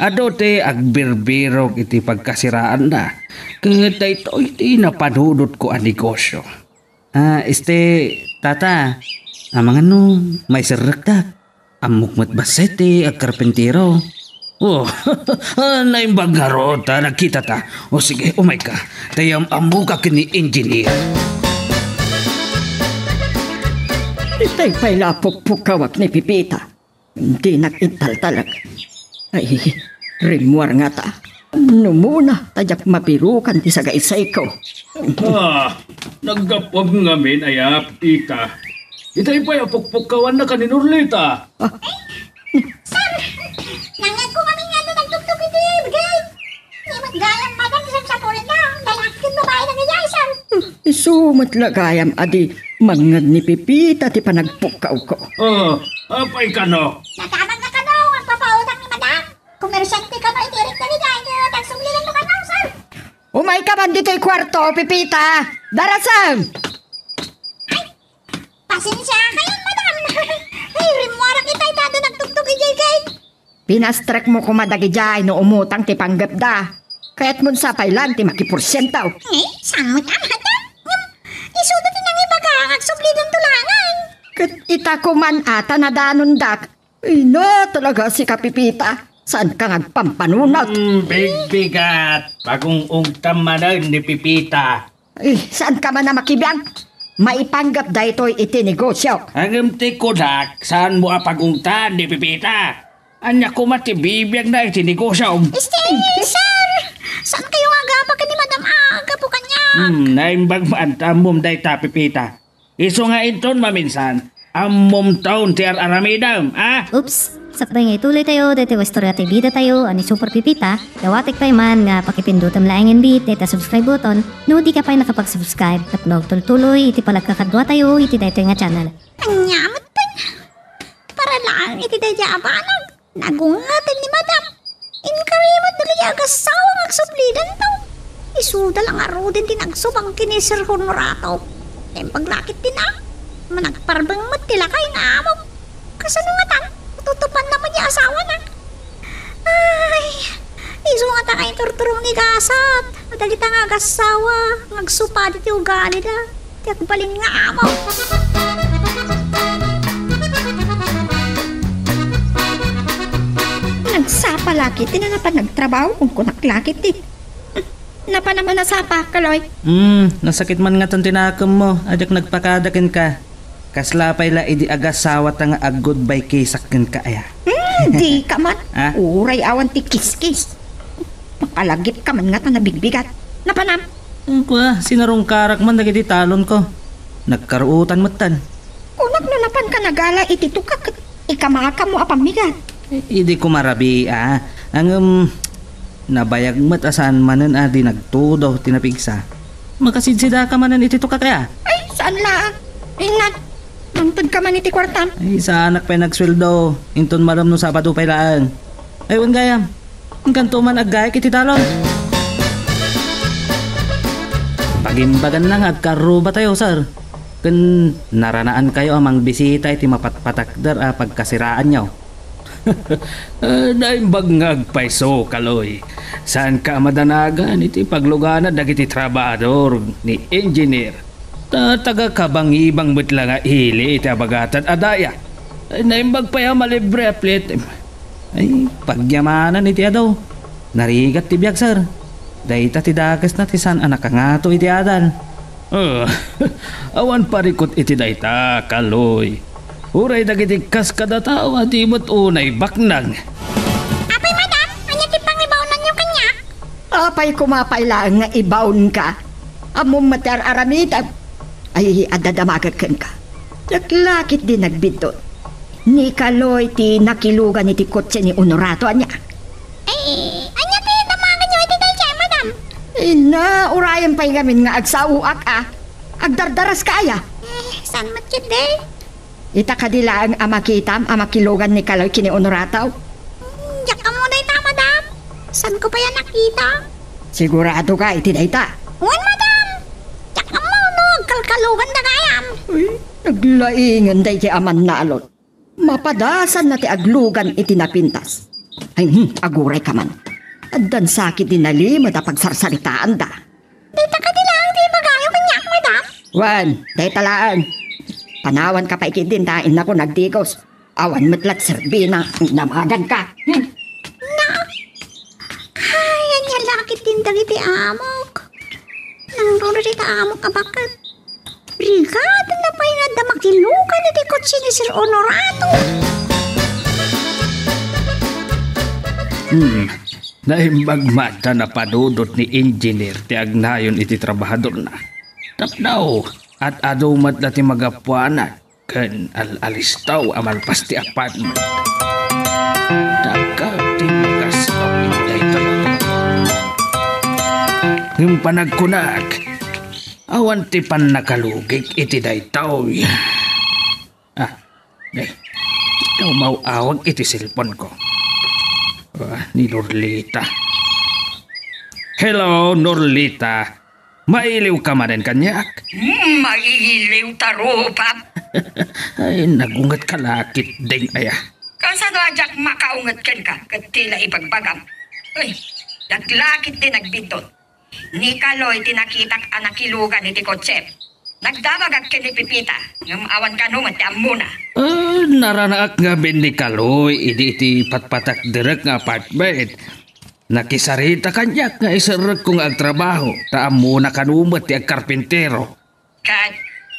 Adote agbirbirog iti pagkasiraan na. Kaya ito iti napanunod ko ang negosyo. Tata, amang ano, may sirrekdak. Amukmat basete ag karpentero. Oh, naimbag nga rota, nakita ta. O sige, umay ka. Tayam amuka kini engineer. Itay pa'y lapok-pukawak ni Pipita. Hindi nakintal talaga. Ay, rimwar nga ta. Numuna, tajak mapirukan ti sa gaisay ko. Naggapag ngamin ayap, ita. Itay pa'y apok-pukawan na kaninurlita. Nangag ko kami nga na nagtuktok ito, Bigay. Hindi matgayang madang isang sapulit na. Dalakin babae na ngayasan. Isumat lagayam adi mangad ni Pipita ti panagpukaw ko. Apay ka no? Natamag na ka daw ang papautang ni madam. Komersante ka na itirik na Bigay. Tagsumlilan mo ka daw, sir. Umay ka man dito'y kwarto, Pipita! Darasam! Pasensya kayo, madam. Ay, rimwara kita itado nagtuktok Bigay. Pinastrek mo kumadagijay no umutang ti panggap da. Kaya't mun sa pailan ti makiporsyentaw. Saan mo tama, madam? Isudot nang ibaga ang sublidan tulangan. Kat ita ko man ata na danon dak. Ay na talaga si Kapipita. Saan ka ngagpampanunot? Bigat. Bagong ungtam manan ni Pipita. Ay, saan ka man na makibiyang? Maipanggap da ito'y itinegosyo. Ang ko dak, saan mo apagungtan ni Pipita? Anya ko matibibiyag na itinegosyo. Sir! Saan kayo agapa ka ni madam aga po kanya? Naimbag maantamom day ta Pipita. Iso nga inton maminsan. Amom taon ti aramidam, Oops! Sakbay nga ituloy tayo, dito istorya tayo bida tayo, ani Super Pipita. Dawatik pa man nga pakipindutam laing bit, dito subscribe button, no di ka pa nakapag-subscribe, at tuloy iti palagkakadwa tayo, iti dito nga channel. Anyamot pa niya. Para lang iti dadya abanag. Nagungatan ni madam. Inkarimot dali agas sawang agsublidan to. Isuda lang aro din tinagsubang kini Sir Honorato. Kaya paglakit din managparbang matilakay nga amo. Kasano nga tan? Tutupan naman niya asawa na. Ay, iso nga ta kayo turturong ni Gasat. Madalita nga gasawa. Nagsupa dito yung ugali na. Tiyak balin nga amo. Nagsapa lakit, tinanapan nagtrabaho kung kunak lakit Napa naman nasapa, Kaloy? Nasakit man nga tong tinakam mo. Ajak nagpakadakin ka. Kaslapay la idi agasawat nga agod by kisakin ka aya. Di ka man. Ha? Uray awan ti kiskis. Makalagip ka man nga ta nabigbigat. Napanam? Sinarong karak man nagiti talon ko. Nagkaruutan mo tan. Kung naglalapan ka nagala, ititukak. Ikamaka mo apamigat. Idi ko marabi Ang nabayag mat asan manan adi nagtudaw tinapigsa. Makasidsida ka manan iti tukak kaya. Ay, saan lang? Ingat. Mantod ka man iti kwartam. Ay, sa anak pa nagsweldo. Inton malam no Sabado pa ilaan. Ay, gayam. Ang kanto man aggay kiti talon. Pagimbagan lang agkaruba tayo, sir. Kun naranaan kayo amang bisita iti mapatpatakder pagkasiraan nyo. Naimbag ngagpaiso, Kaloy. Saan ka madanagan iti paglugana dagiti trabador ni engineer. Taga kabang-ibang mitla nga ili iti abagatan adaya. Naimbag pa yung malibre aplit. Ay, pagyamanan iti adaw. Narigat ti biyak, sir. Dahita ti dagas na ti san anak nga to iti adal. Awan parikot iti dayta, Kaloy. Uray dagiti kas kada tao at imot unay baknang. Apay, madam, anya ti pangibawnan niyo kanya? Apay kumapay lang nga ibaon ka. Among matar aramita. Ay, adadamagakan ka. Naglakit din nagbidot. Ni Kaloy ti nakilugan iti kotse ni Honorato anya. Ay, anya ti damagan niyo iti day chay, madam? Ina, urayan pa'y gamin nga agsauak Agdardaras ka aya. Saan matkit day? Ita kadila ang amakitam, amakilugan ni Kaloy kini Honorato. Yak ka mo day ta, madam. Saan ko pa yan nakita? Sigurado ka iti dayta. Wan, madam. Yak ka mo, no. Kalkalugan na gayam. Uy, naglaingan day ti aman nalot. Mapadasan na ti aglugan iti napintas. Ay, aguray ka man. Addan sakit din nalimod a pagsarsaritaan da. Dita ka dilang ti magayo kanyak, madam. Wan, day talaan. Panawan ka pa ikidin tain na ko nagdigos. Awan matlat serbina, namagan ka. Ay, anya lakit din dagiti amok. Nang rin ta amok kabakat. Brigada na pa'y nadamakilukan iti kotse ni Sir Honorato. Naimbagmata na panudot ni engineer ti agnayon iti trabahador na. Tapnaw at adumat na ti magapuanan kan alistaw amalpas ti apartment. Daga ti magasaw iti talaga. Yung panagkunag, awan ti pan nakalugig iti daytaw. Ikaw mauawag iti cellphone ko. Ni Norlita. Hello, Norlita. Mailiw ka manen kanyak? Mailiw tarupa. Ay, nagungat ka lakit ding aya. Kasano ajak makaungat ken ka, kat tila ipagbagam. Uy, naglakit din nagbidot. Ni Kaloy tinakitak anakilugan iti kotse. Nagdamagag ken ni Pipita, ngam awan ka nungat ti amuna. Naranaak nga ben ni Kaloy, iti patpatak direk nga apartment. Nakisarita kanyak nga isarag kong agtrabaho, taam muna kanumat ti agkarpintero. Kat,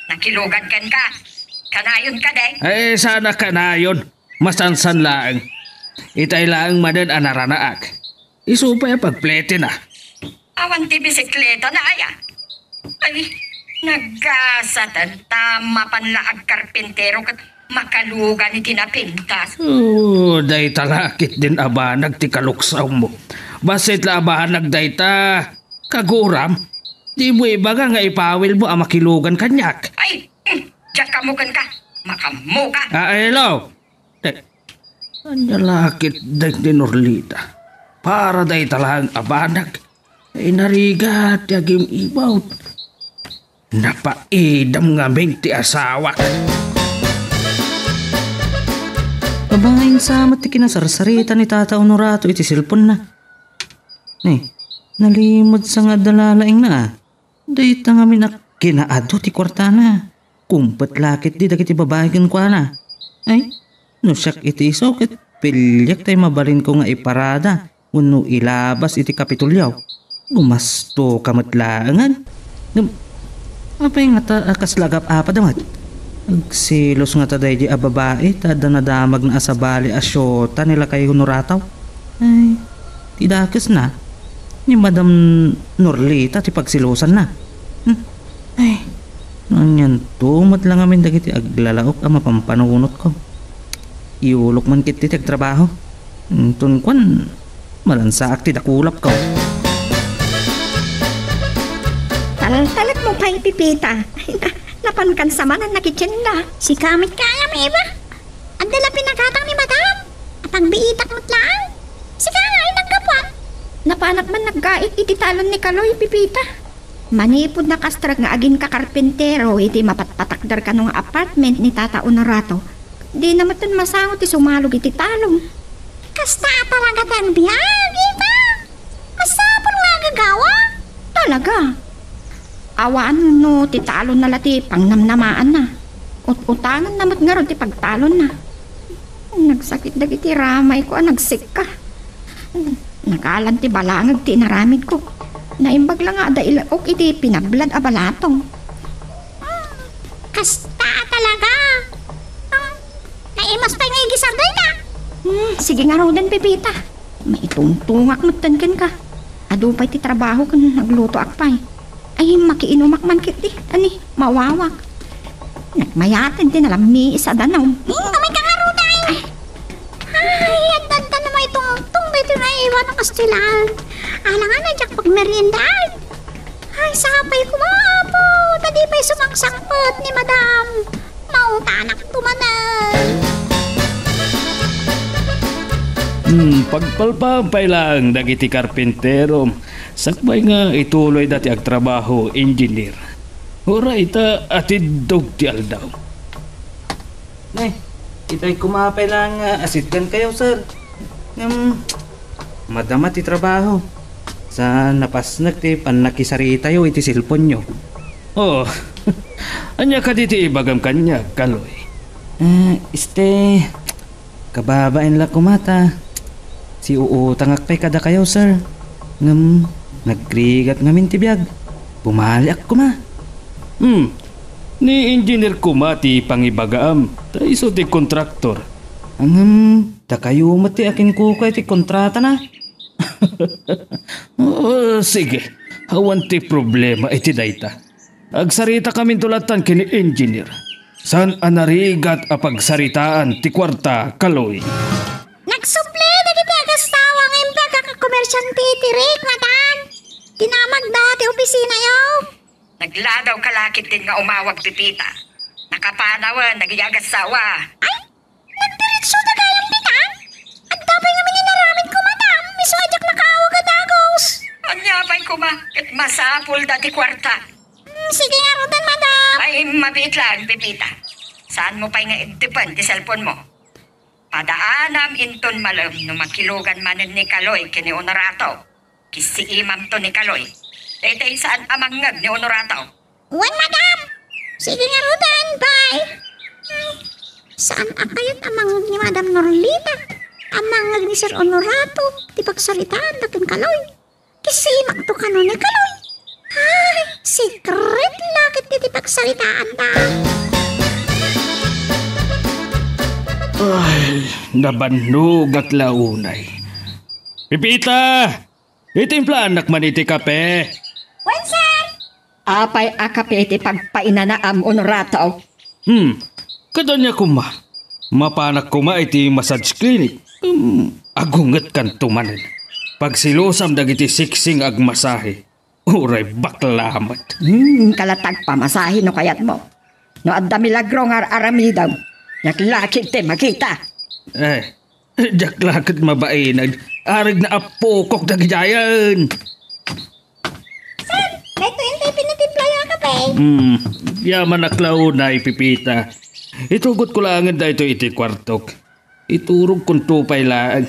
nakilugan ken ka. Kanayon ka day. Ay, sana kanayon. Masansan lang. Itay lang madan anaranaak. Isupay pagplete na. Awan ti bisikleta na aya. Ay, naggasatan tama panlaag karpintero kat makalugan iti napintas. Day talakit din aba nagtikaluksaw mo. Basit la aba nagdayta. Kaguram, di mo ibaga nga ipawil mo ang makilugan kanyak. Ay, diyak kamukan ka. Makamuka. Hello. Ang lakit day ni Norlita. Para day talang abanag. Ay narigat, yagim ibawt. Napaidam nga ti asawa. Babaeng sama ti kinasarsarita ni Tata Honorato iti silpon na. Nalimod sa nga dalalaing na. Dayta nga minak kinaado ti kwartana. Kumpet lakit di dagiti babaeng kwa na. Ay, no siyak iti isokit. Pilyak tayo mabalin ko nga iparada. Uno ilabas iti kapitulyaw. Gumasto kamatlangan. Apay nga ta kaslagap apadamat. Agsilos nga taday di ababae tada nadamag na asabali asyota nila kay Honorataw. Ay, tidakis na. Ni Madam Norlita ti pagsilosan na. Ay, nanyan tumat lang amin dagiti aglalaok ang mapampanunot ko. Iulok man kit ti trabaho. Tunkwan, malansaak ti dakulap ko. Talag mo pa ipipita. Napankan sa manan nakitsinda. Si kamit kaya may iba. Ang dala pinakatang ni madam. At ang biitak mo't lang. Si kaya ay nagkapuan. Napanak man naggait iti talon ni Kaloy pipita. Manipod na kastrag nga agin ka karpentero iti mapatpatakdar ka nung apartment ni Tata Honorato. Di naman dun masangot ti sumalog iti talong. Kasta talaga tan biyag ita. Masapon nga gagawa. Talaga. Awaan no ti talon na lati pang namnamaan na. Ut-utangan namat nga ron ti pagtalon na. Nagsakit dagiti ramay ko nagsik ka. Nakalan ti balangag ti naramid ko. Naimbag lang nga da ilaok iti pinablad a balatong. Kasta talaga. Naimas tayo nga igisarday ka. Sige nga raw din pipita. Maituntungak nutankan ka. Ado pa'y ti trabaho kan nagluto akpay. Ay makiinumak man kit ani mawawak. Nagmayatin din alam ni isa danaw. May kangaruday. Ay, ang danta na may tungtong dito na iwan ang kastilan. Alangan na dyak pag meriendan. Ay, sapay ko maapo. Tadi pa'y sumangsangkot ni madam. Mautanak tumanan. Pagpalpampay lang dagiti karpentero. Sakbay nga ituloy dati ag trabaho engineer. Ora ita atid dog ti aldaw. Ita'y kumapay lang asitkan kayo, sir. Madama ti trabaho. Sa napasnak ti panakisarita yo iti silpon nyo. Oh, anya ka diti ibagam kanya, Kaloy. Kababain la kumata. Si uutangak pa'y kada kayo, sir. Nagrigat ngamin ti biyag. Bumaliak ko ma. Ni engineer ko mati pangibagaam. Ta iso ti kontraktor. Ta kayo mati akin kukay ti kontrata na. Sige, hawan ti problema iti dayta. Agsarita kami tulatan kini engineer. San anarigat a pagsaritaan ti kwarta, Kaloy? Nagsuple na kita agastawa ng imbag kakakomersyante ti Rick, madam. Tinamag dati opisina yaw. Nagladaw kalakit din nga umawag pipita. Nakapanawan, nagiyagasawa. Ay, nagdiretso na kayang bitang. At tapay namin inaramid ko, madam. Miso ajak nakaawag at agos. Anyapay ko ma, at masapul dati kwarta. Sige nga rodan, madam. Ay, mabit lang, pipita. Saan mo pa'y nga itipan ti cellphone mo? Padaanam inton malam no makilugan manen ni Kaloy kini Honorato. Kisi imam to ni Kaloy. Daytay saan amangag ni Honorato? Wan, madam. Sige nga rodan, bye. Ay, saan akayot amangag ni Madam Norlita? Amangag ni Sir Honorato. Di pagsalitaan dakin Kaloy. Kisimak to kano ni Kaloy. Ay, secret lakit di pagsalitaan ta. Ay, nabannog at launay. Pipita! Itimpla anak man iti kape. Wan, sir. Apay akape iti pagpainanaam Honorato. Kadanya kuma. Mapanak kuma iti massage clinic. Agunget kan tumanen. Pagsilusam dagiti siksing ag masahe. Uray baklamat. Kalatag pamasahin no kayat mo. No adda milagro nga aramidaw. Naglakit te makita. Diyak lakit mabainag. Arig na apokok na gijayan. kapay. Yaman aklaw na ipipita. Itugot ko lang da ito iti kwartok. Iturog kong tupay laag.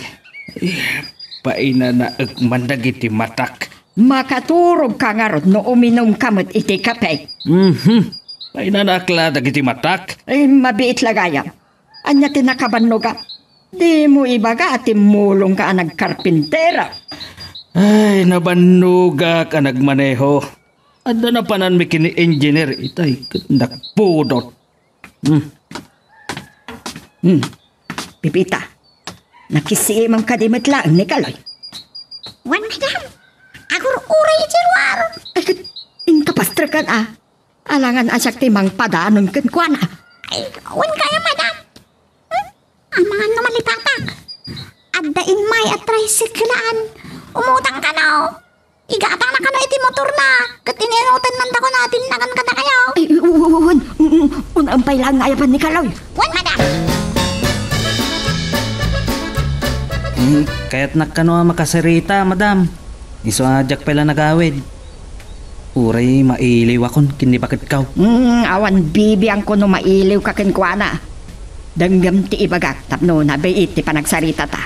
Paina na agmandag iti matak. Makaturog ka nga rod no uminom kamot iti kape. Paina na akla dagiti matak. Ay, mabiit lagayam. Anya tinakabanno ka. Di mo ibaga at imulong ka nagkarpintera. Ay, nabanuga ka nagmaneho. Adda na panan mi kini engineer itay nakpudot. Pipita, nakisimang kadimit lang ni Kaloy. Wan, madam. Agur uray itiruar. Ay, ingkapastra ka na. Alangan asyak timang padanon kan kuana. Ay, wan kaya, madam. Ang mga namalitatak. Addain may at tricyclean. Umutang ka na. Igatang na ka na iti motor na. Katininutan man ko natin nagan ka na kayo. Ay, unampay lang nga yapan ni Kaloy. Wan, madam. Kaya't nakano makasarita, madam. Iso ajak pala nagawid. Uray mailiw akon, kini bakit kaw? Awan bibi ang kuno mailiw ka kinkwana. Danggam ti ibagak, tapno na bayit ti panagsarita ta.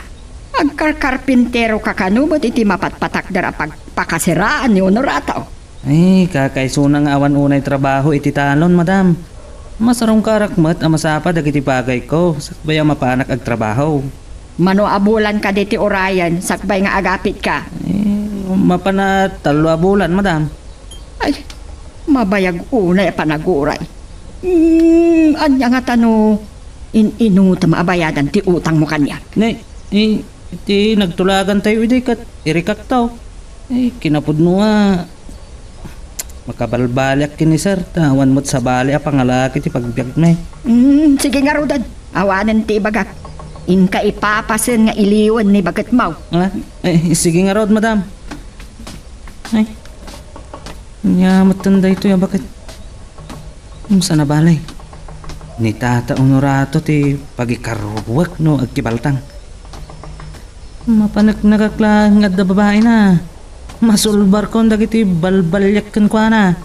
Agkarkarpintero ka kanubot iti mapatpatak dara pagpakasiraan ni Honorato. Ay, kakaisunang awan unay trabaho iti talon, madam. Masarong karakmat ang masapad iti bagay ko. Sakbay ang mapanak ag trabaho. Mano abulan ka diti orayan, sakbay nga agapit ka. Mapana 3 bulan, madam. Ay, mabayag unay panaguray. Anya nga tano, inuta maabayadan ti utang mo kanya. Iti nagtulagan tayo iti kat irikak tao. Kinapudno nga. Makabalbalyak kini sir, tawan mo't sa bali a pangalaki ti pagbiag na Sige nga Rodan, awanan ti ibagak. Inka ipapasin nga iliwan ni bagat mau. Sige nga Rod, madam. Ay, nyamat tanda ito ya bakit? Sana balay? Ni Tata Honorato ti pagikarwak no agkibaltang. Mapanak nakaklang at da babae na. Masulbar ko dagiti balbalyak kan kwa na.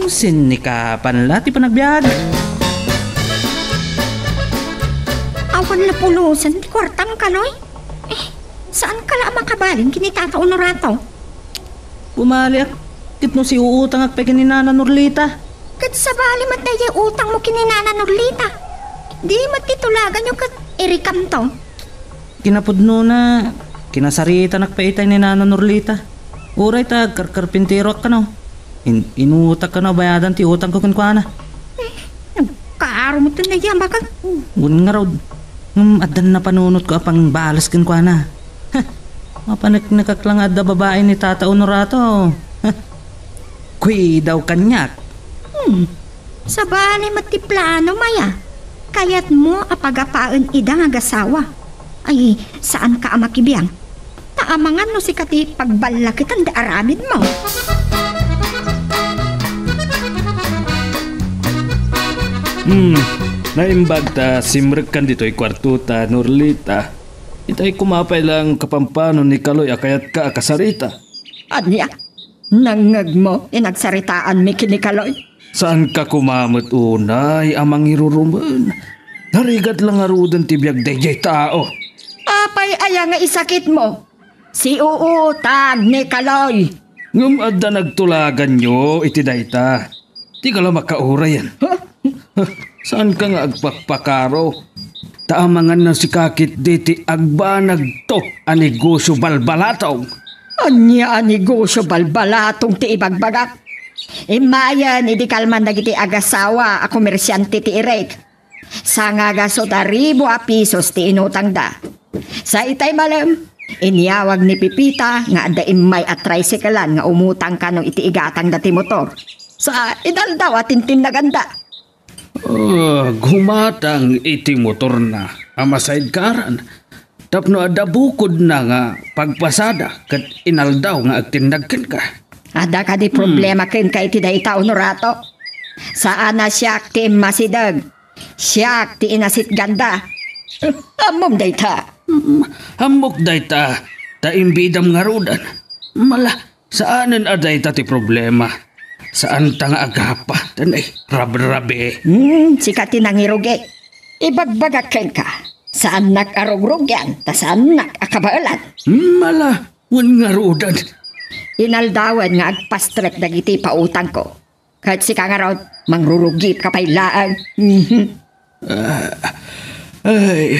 Sinikapan la ti panagbiag. Awan na pulusan ti kwartang Kaloy. Saan ka la makabaling kini Tata Honorato? Bumali akit no si uutang ak pegin ni Nana Norlita. Kat sa bali mat na utang mo kini Nana Norlita. Di matitulagan yung kat irikam to. Kinapudno na kinasarita nakpaitay ni Nana Norlita. Uray ta karkarpintero ka no. Inutak ka na bayadan ti utang ko kunkwana. Kaaro mo to na yan baka. Ngun nga raw. Adan na panunot ko apang balas kunkwana. Mapanak nakaklang adda babae ni Tata Honorato. Kuy daw kanyak. Sa bali matiplano maya. Kayat mo apagapaan idang agasawa. Ay, saan ka amakibiyang? Taamangan no si kati pagbalakitan da aramid mo. Naimbag ta simrek kan dito'y kwartuta, Norlita. Itay kumapay lang kapampano ni Kaloy akayat ka akasarita. Anya, nangag mo inagsaritaan mi kini Kaloy. Saan ka kumamot unay amang iruruman? Narigat lang arudan tibiyag dayjay tao. Apay aya nga isakit mo. Si uutang ni Kaloy. Ngum adda nagtulagan nyo iti dayta. Di ka lang makaura yan. Saan ka nga agpakpakaro? Taamangan na si kakit diti agbanag to a negosyo balbalataw. Anya a negosyo balbalatong ti ibagbagak. Imayan idi kalman dagiti agasawa a komersyante ti irek. Sangaga so 1,000 pisos ti inutang da. Sa itay malam, iniyawag ni Pipita nga ada imay at tricyclean nga umutang ka nung iti igatang dati motor. Sa idal daw atintin na ganda. Gumatang iti motor na ama sidecaran. Tapno ada bukod na nga pagpasada kat inaldaw nga agtindagken ka. Ada ka di problema ken ka iti dayta Honorato. Saan na siyak ti masidag. Siyak ti inasit ganda. Amom dayta. Hamok dayta ta imbidam nga rudan. Mala saanen aday ta ti problema. Saan tang agapa? Tanay, rabe-rabe. Sika tinangirugi. Ibagbagakin ka. Saan nag-arog-rog yan? Ta saan nag-akabaalan? Mala, wan nga rodan. Inaldawan nga agpastrep dagiti pautang ko. Kahit sika nga raw, mangrurugip ka pa'y laang. Ay,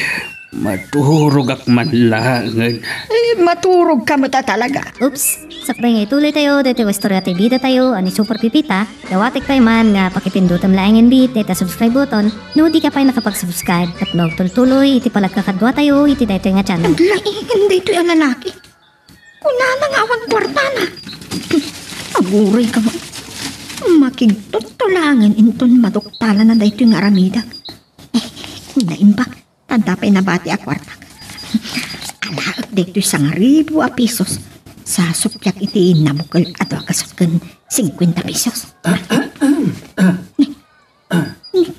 maturog ak manlangan. Maturog ka mo talaga. Oops! Sakbay nga ituloy tayo, dito istorya tayo bida tayo, ani Super Pipita. Dawatik pa man nga pakipindutam laing bit, dito subscribe button, no di ka pa nakapag-subscribe. At tuloy, iti palagkakadwa tayo, iti dito nga channel. Naglaing dito yung lalaki. Kuna nang awang kwarta na. Aguray ka mo. Makigtot tulangan inton maduktala na dito yung aramida. Naimbak, tanda pa'y nabati a kwarta. Alaak dito yung 1,000 pesos. Sa supyak iti nabukal at wakasutkan 50 pesos.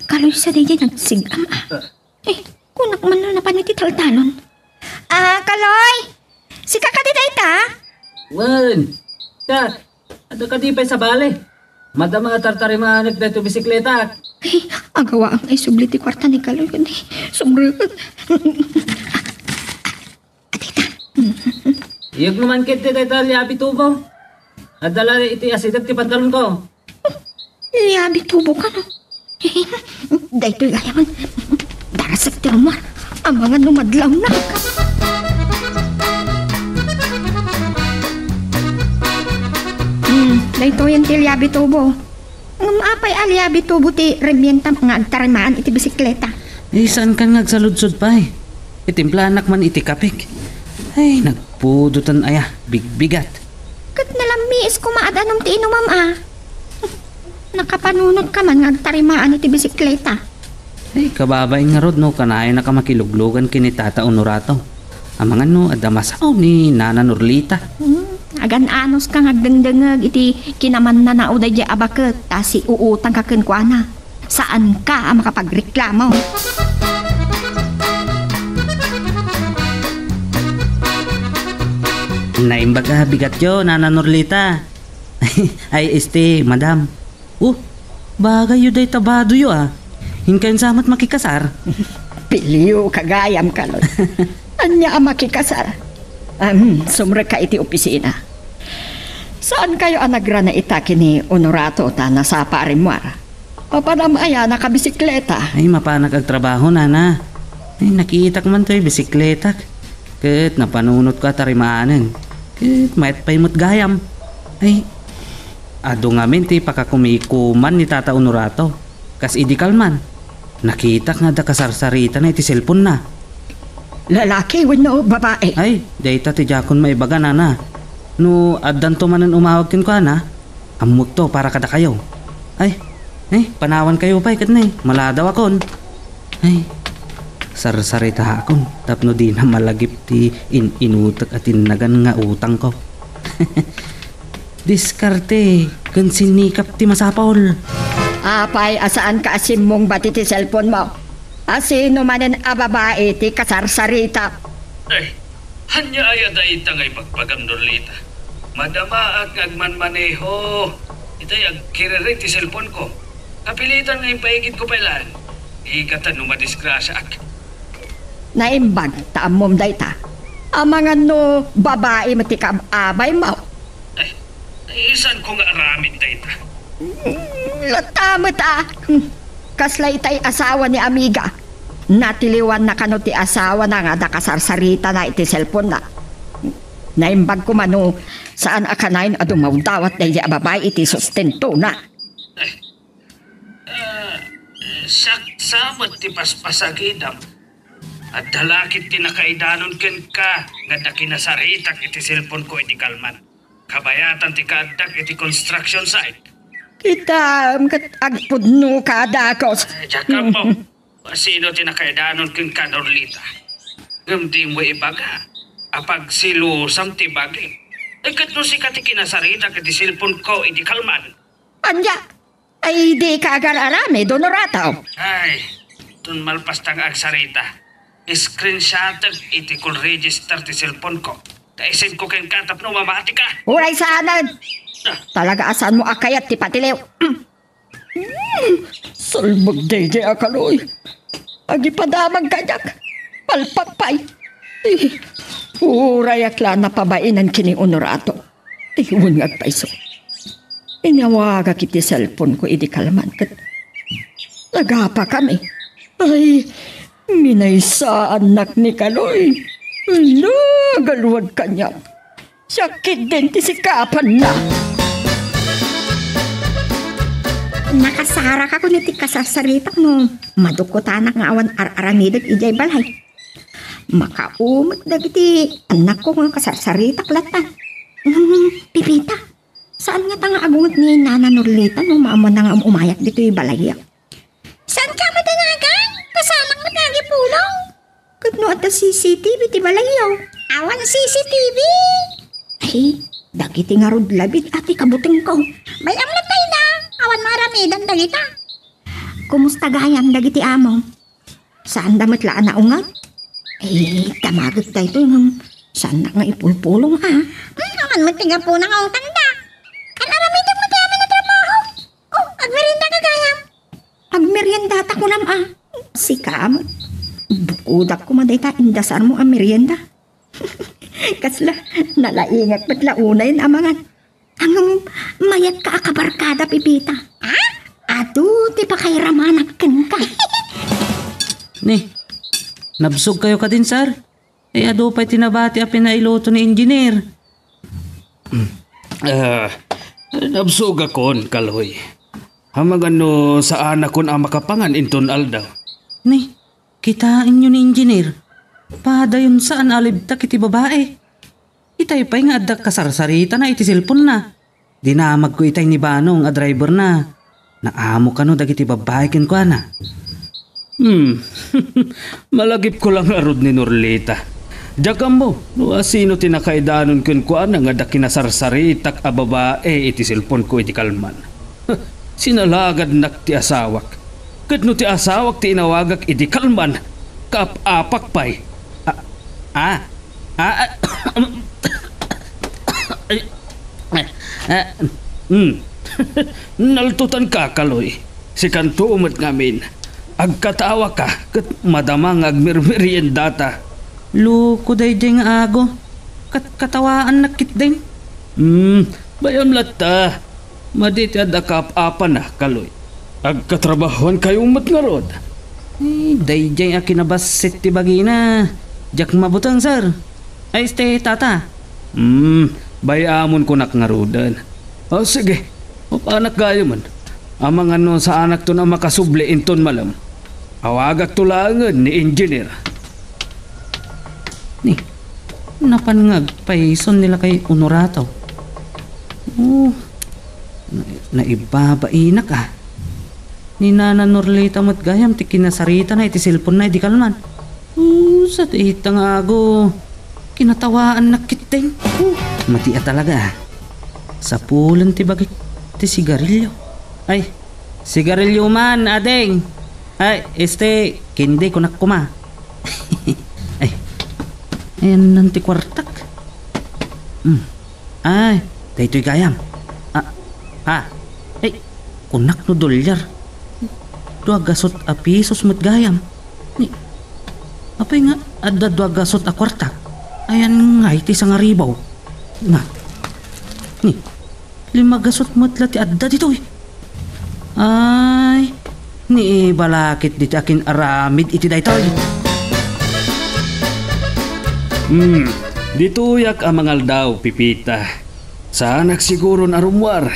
Kaloy sa diyan nagsigam kunak man na napaniti taltalon. Kaloy! Si kakadiday ta? Wan! Kat, ada ka di pa'y sa bale. Madama tartarimanik dito bisikleta. Agawa ang ay subliti kwarta ni Kaloy. Sumrugod. Iyag naman kit di tayo liabi tubo. Adala iti asidat ti pantalon ko. Liabi tubo ka no? Dahito yung ayaman. Darasag ti rumar. Ang mga numadlaw na. Dahito yung ti liabi tubo. Ngumapay aliabi tubo ti remienta nga agtarimaan iti bisikleta. Saan ka nagsaludsod pa eh? Itimplanak man iti kapik. Ay, nagpudutan aya, bigbigat. Kat nalamiis ko maadanong ti inumam Nakapanunod ka man ngagtarimaan iti bisikleta. Ay, kababay nga rod no, kanay na ka makiluglugan kini Tata Honorato. Amangan no, adamasaw ni Nana Norlita. Agan anos ka ngagdengdengag iti kinaman na nauday di abaket, tasi uutang ka kenkwana. Saan ka makapagreklamo? Naimbaga bigat yo, Nana Norlita. Ay, madam. Bagay yu day tabado yu Hinkayon samat makikasar. Piliyo kagayam ka nun. Anya ang makikasar? Sumre ka iti opisina. Saan kayo anagra na itaki ni Honorato ta nasa parimwar? Papanam aya nakabisikleta. Ay, mapanag agtrabaho, Nana. Ay, nakitak man to'y bisikletak. Ket napanunot ko tarimaanen. Ket mayat paimot gayam. Ay, ado ngamin ti pakakumikuman ni Tata Honorato. Kas idikal man. Nakita nga da kasarsarita na iti cellphone na. Lalaki wano babae? Ay, dayta ti jakon maibaga, Nana. No, addan to manan umawag kin ko, na. Amot to para kada kayo. Ay, panawan kayo pa ikat na maladaw akon. Ay, sarsarita akon. Tapno di na malagip ti inutak at inagan nga utang ko. Diskarte, kan sinikap ti masapol. Apay, asaan ka asim mong bati ti cellphone mo? Asino manen a babae ti kasarsarita? Ay, hanya aya da itangay pagpagam Norlita. Madama at ngagmanmaneho. Itay agkirere ti cellphone ko. Kapilitan nga ipaigit ko pailan. Ikatan no madisgrasya ak. Naimbag, taamom dayta. Amangan no babae matikababay mo. Ay, isan ko nga aramid dayta. Latamot Kaslay tay asawa ni amiga. Natiliwan na kano ti asawa na nga nakasarsarita na iti cellphone na. Naimbag ko mano saan akanayin adumawdawat na iya babay iti sustento na. Saksamot ti paspasagidam. At dalakit ti nakaidanon ken ka nga nakinasaritak iti cellphone ko iti kalman. Kabayatan ti kaagdak iti construction site. Kita agpudno ka dakos. Jakam mo, sino ti nakaidanon ken ka Norlita? Gamdi mo ibaga, apag silusam ti bagi. Ikat no si kati kinasaritak iti cellphone ko iti kalman. Anya, ay di ka agar-arami, Honorato. Ay, tun malpastang agsarita. Screenshot iti kung register ti cellphone ko. Kaisin ko ken katap no mamati ka. Uray saanan, Talaga asan mo akayat ti patilew. Salbag dede akaloy. Agi padamag kanyak. Palpakpay. Uray akla na pabainan kini Honorato. Iwan nga paiso. Inawaga kiti cellphone ko idi kalman kat. Nagapa kami. Ay, minay sa anak ni Kaloy. Ala, galuwag kanya. Sakit din ti sikapan na. Nakasara ka ko niti kasasaritak no. Madukutanak nga awan aramidag ijay balay. Makaumot dagiti anak ko nga kasasaritak latan. Pipita, saan nga tanga agungot ni Nana Norlita no maamon na nga umayak dito yung balay? Saan ka madanagan? Kasamak mo nagi pulong. Kadno at CCTV ti balay Awan CCTV. Ay, dagiti nga rod labit ati kabuting ko. May amlatay na. Awan maramidan dagita. Kumusta gayam dagiti amo? Saan damat laan na ungat? Tamagot tayo ito yung saan na nga ipulpulong ha? Awan mo tiga po na nga tanda. Kanaramidan mo tayo na trabaho. Agmerienda ka gayam. Agmerienda ta ko nam Si Kam. Bukudak ko maday ta indasar mo ang merienda. Kasla, nalaingat ba't launa yun amangan. Anong mayat ka akabarkada, Pipita? Ha? Ado, di pa kay ramanak ka. Ni, nabsog kayo ka din, sir. Ado pa'y tinabati a pinailoto ni engineer. Nabsog akon, Kaloy. Hamagano sa anak kon ang makapangan inton aldaw. Ni, kitain nyo ni engineer. Padayon saan alibtak iti babae. Itay pa'y nga adak kasarsarita na iti cellphone na. Dinamag ko itay ni Banong a driver na. Naamo ka no dagiti babae ken ko na. Malagip ko lang arod ni Norlita. Diyakam mo, no sino tinakaidanon ken ko nga adak kinasarsaritak a babae iti cellphone ko iti kalman. Sinalagad nak ti asawak. Ket no ti asawak ti inawagak iti kalman. Kaapak pa'y. Naltutan ka, Kaloy. Si kanto umat ngamin. Agkatawa ka, kat madamang agmirmeriendata. Luko day nga ago. Katawaan nakit din. Bayam lata. Maditi adakap-apa na, Kaloy. Agkatrabahoan kayo umat nga rod. Day akinabasit ti bagina. Jak mabutang, sir. Ay, stay, tata. Bayamon ko nakngarudan. Sige. Panak gayo man. Amang ano sa anak to na makasubli inton malam. Awagak tulangan ni engineer. Ni, napangag paison nila kay Honorato. Naibabainak Ni Nana Norlita mo't gayam ti kinasarita na iti cellphone na iti kalman. Sa tiitang ago. Kinatawaan na kiteng. Matia talaga. Sa pulan ti bagay ti sigarilyo. Ay, sigarilyo man, adeng. Ay, kindi ko nakuma. Ay, ayan nanti kwartak. Ay, dayto'y gayam. Ay, kunak no dolyar. Duagasot a pisos mo't gayam. Ni, apay nga, adda duagasot a kwartak. Ayan nga iti sa nga ribaw. Ni, 5 gasot mo't lati adda dito Ay, ni balakit diti akin aramid iti daytoy. Dito yak amangal daw, Pipita. Sa anak siguro na rumwar.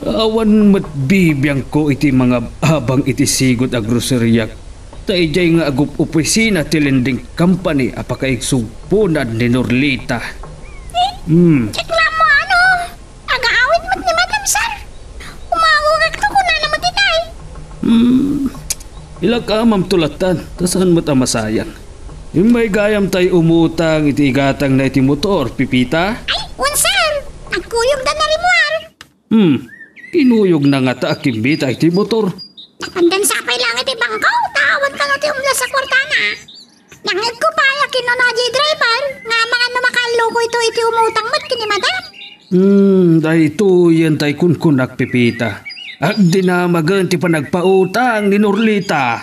Awan matbibiyang ko iti mga habang iti sigot a groceryak. Taijay nga agup opisina ti lending company apakaigsugpunad ni Norlita. Chikla mo ano? Aga-awit mo't ni Madam Sir. Umawagak to ko na naman ditay. Ilag ka mamtulatan, tasaan mo't amasayang. May gayam tay umutang iti igatang na iti motor, Pipita? Ay, sir. Nagkuyog na narimwar. Kinuyog na nga ta akimbita iti motor. Napandan sapay lang iti bangkaw. Tawan ka nga ti umla sa kwartana. Nangit ko pa yakin no na driver. Nga mga namakalo ko ito iti umutang mo't kini Madam. Dahito yan tay kunkunak pipita. Agdi na maganti pa nagpautang ni Norlita.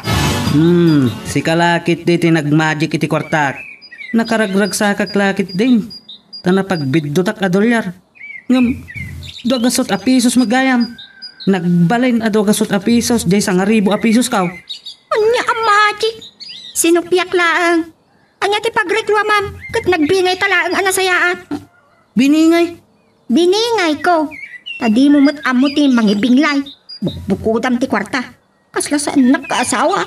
Si kalakit di tinag-magic iti kwartak. Nakaragrag sa kaklakit din. Tanapagbidutak a dolyar. Ngam, 200 a pisos magayam. Nagbalin a 200 a pisos, jay 1,000 a pisos kaw. Anya ang magic. Sinupiak laang. Anya ti pagreklamam. Kat nagbingay talaang anasayaan. Biningay. Biningay ko. Tadi mo mat-amutin mangibinglay. Bukbukudam ti kwarta. Kasla saan nagkaasawa.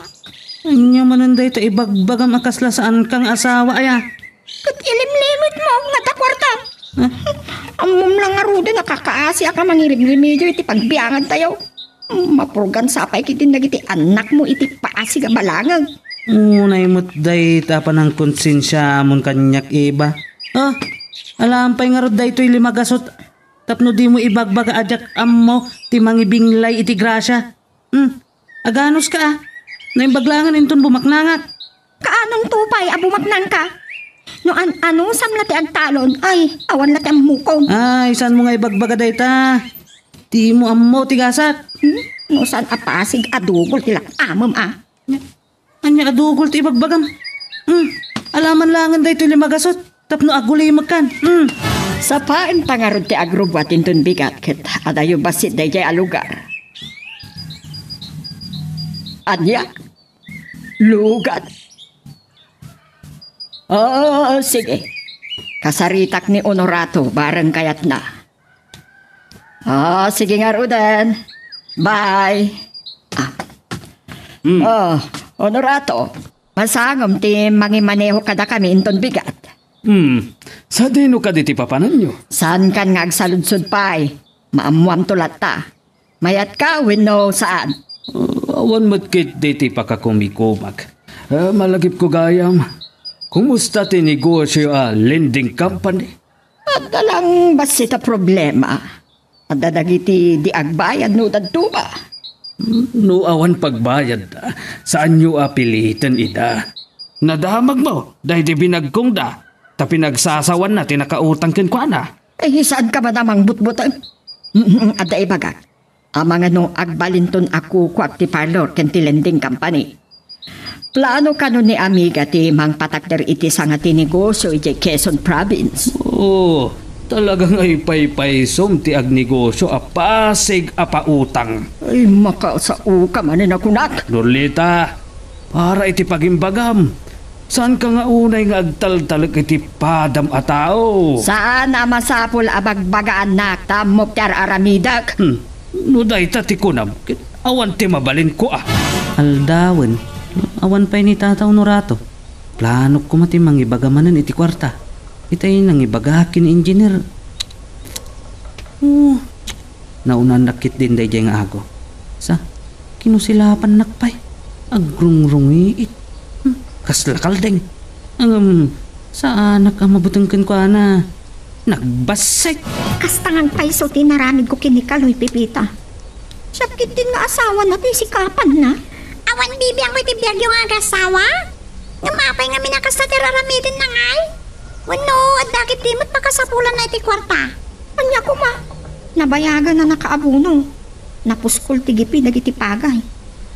Anya mananday ta ibagbagam akasla saan kang asawa aya. Kat ilimlimit mo nga ta kwarta. Amom lang nga rudo nakakaasi ka mangirim-rimidyo iti pagbiangan tayo. Mapurgan sapay kitin nagiti anak mo iti paasi ka balangang. Unay mo't day tapan ng konsensya mon kanyak iba. Alampay nga rod day to'y 5 gasot. Tapno di mo ibagbaga adyak ammo ti mangibinglay iti grasya. Aganos ka naimbaglangan inton bumaknangat. Kaanong tupay abumaknang ka? No ano sam lati ang talon ay awan lati ang mukong. Ay saan mo nga ibagbaga day ta? Di mo ammo ti gasat. No saan apasig adugol tilak amam Anya adugol ti ibagbagam. Alaman langan day to'y 5 gasot. Tapno agulay magkan. Sa paen pangarod ti agrubwatin ton bigat ket adayo basit dayjay a lugar. Anya? Lugat. Sige. Kasaritak ni Honorato bareng kayat na. Sige nga Rudan. Bye. Honorato, masangom ti mangimaneho kada kami inton bigat. Sa dino ka diti papanan nyo? Saan kan nga agsaludsod pa'y? Maamuam tulat ta. Mayat ka, wenno saan? Awan matkit diti pakakumikumag. Malagip ko gayam. Kumusta ti negosyo lending company? At dalang basita problema. At dadagiti di agbayad no dadtuba. No awan pagbayad saan nyo apilitan ida? Nadamag mo dahil di binagkong da. Tapi nagsasawan na tinakautang kinkwana. Saan ka ba namang butbutan? Ada ibaga. Amang ano agbalinton ako kwak ti parlor ken ti lending company. Plano kano ni amiga ti mang patakder iti sanga ti negosyo iti Quezon Province. Talagang ay paypaysom ti agnegosyo apasig apautang. Ay makasao ka manin ako nak. Norlita, para iti pagimbagam. Saan ka nga unay nga agtaltalag iti padam a tao? Saan na masapul abagbagaan nak tamok tar aramidak? No day tati ko nam, awan ti mabalin ko Aldawan, awan pa'y ni Tata Honorato. Plano ko mati mangibagamanan iti kwarta. Itay nangibagakin engineer. Naunan nakit din day jay nga ago. Sa kinusilapan nakpay. Agrungrungi kaslakal ding. Saan ka mabutungkan ko na? Nagbasik. Kastangang paiso tinaramid ko kinikaloy pipita. Sakit din nga asawa na sikapan na. Awan bibiyang ko itibiyag yung agasawa? Namapay nga minakas na tiraramidin na ngay? Wano, at dakit di mo't makasapulan na iti kwarta. Anya ko ma. Nabayagan na nakaabuno. Napuskol tigipi dagiti pagay.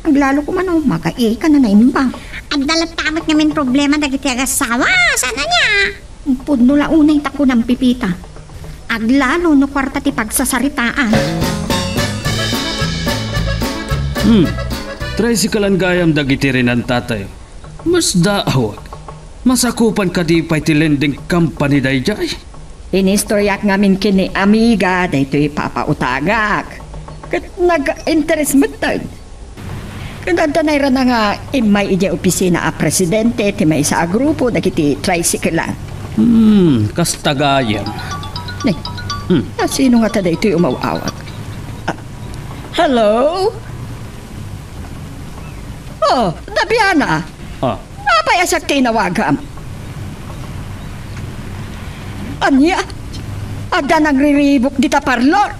Aglalo ko man magai ka na naimbang. At dalat tamot ngamin problema dagiti agasawa. Sana niya? Pudno launay tako ng pipita. Aglalo no kwarta ti pagsasaritaan. Tricyclean gayam dagiti rin ang tatay. Mas daawag. Masakupan ka di pa iti lending company day jay. Inistoryak ngamin kini amiga daytoy papautagak. Kat nag-interest matag. Kandantanay ra na nga imay ije opisina a presidente ti may sa grupo dagiti tricyclean. Kastagayam. Sino nga tada ito'y umawawag? Hello? Dabiana. Apay asak tinawagam. Anya? Ada nagriribok dita parlor?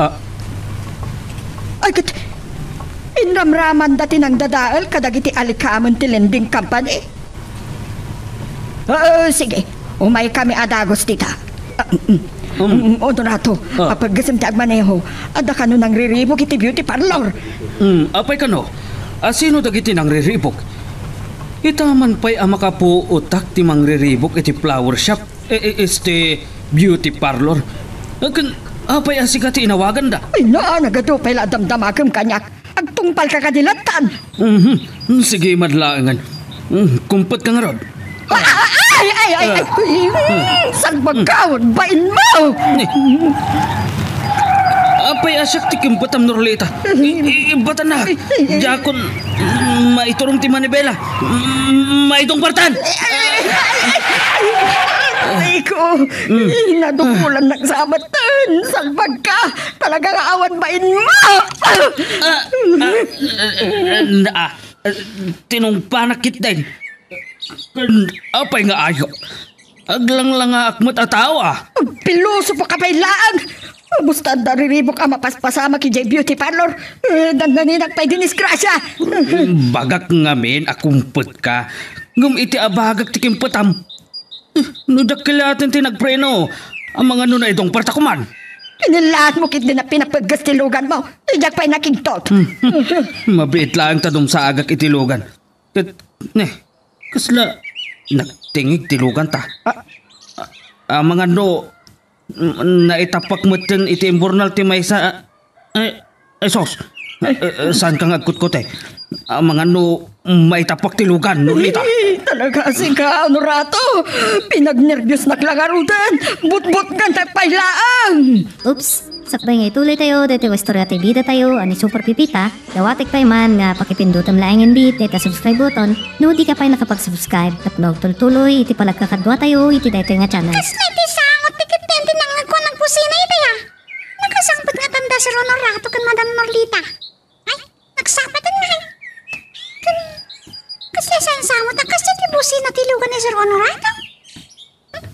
Ay, inramraman dati ng dadaal kadagiti alikaman ti lending company. Sige, umay kami adagos dita. Odorato, paggasam ti agmaneho, ada ka no nang riribok iti beauty parlor. Apay ka no? Sino dagiti nang riribok? Itaman pa'y makapu utak ti mang riribok iti flower shop. Este beauty parlor. Apay asikati inawagan da? Ay na, nagado pa'y ladamdamakam kanyak. Agtungpal ka kadilatan. Sige, madlaangan. Kumpot ka nga rod. Ay! Salbagawad, bain mo! Apay asyak ti kumpot am Norlita. Ibatan na. Jakon, maiturong ti manibela. Maitong partan. Ay ko, nadukulan ng sabatan. Salbag ka, talagang awan bain mo! Tinungpanakit din. Apay nga ayo. Aglang nga akmat atawa. Piloso pa kapay laang. Busta dariribok ang mapaspasama ki J Beauty Parlor. Dandanin pa'y dinisgrasya. Bagak ngamin akumpot ka. Ngum iti abagak ti kimpatam. Nudak kilatan ti nagpreno. Ang mga nuna itong partakuman. Pinilahat mo kit din na pinapaggastilugan mo. Iyak pa'y nakingtot. Mabiit lang tadong sa agak itilugan. Kasla nagtingig tilugan ta. Mga no, naitapak mo tin iti imbornal ti may sa... sos, saan kang agkut-kut mga no, maitapak tilugan, Norlita. Talaga ka, Honorato. Pinagnervyos na klagarudan. But-but nga pailaang. Oops! Sakbay nga ituloy tayo, dito istorya tayo bida tayo, ani Super Pipita, dawatik pa man nga pakipindutan laing bit, dito subscribe button, no di ka pa nakapag-subscribe, at magtuloy, iti palagkakadwa tayo, iti dito nga channels. Kasla iti sangot, tikit-tenti nang nagkuha ng pusina ito ya. Nakasangpat nga tanda si Honorato kan Madam Norlita. Ay, nagsapatan nga. Kasla saan samot, kasi ti busina tilugan ni Sir Honorato.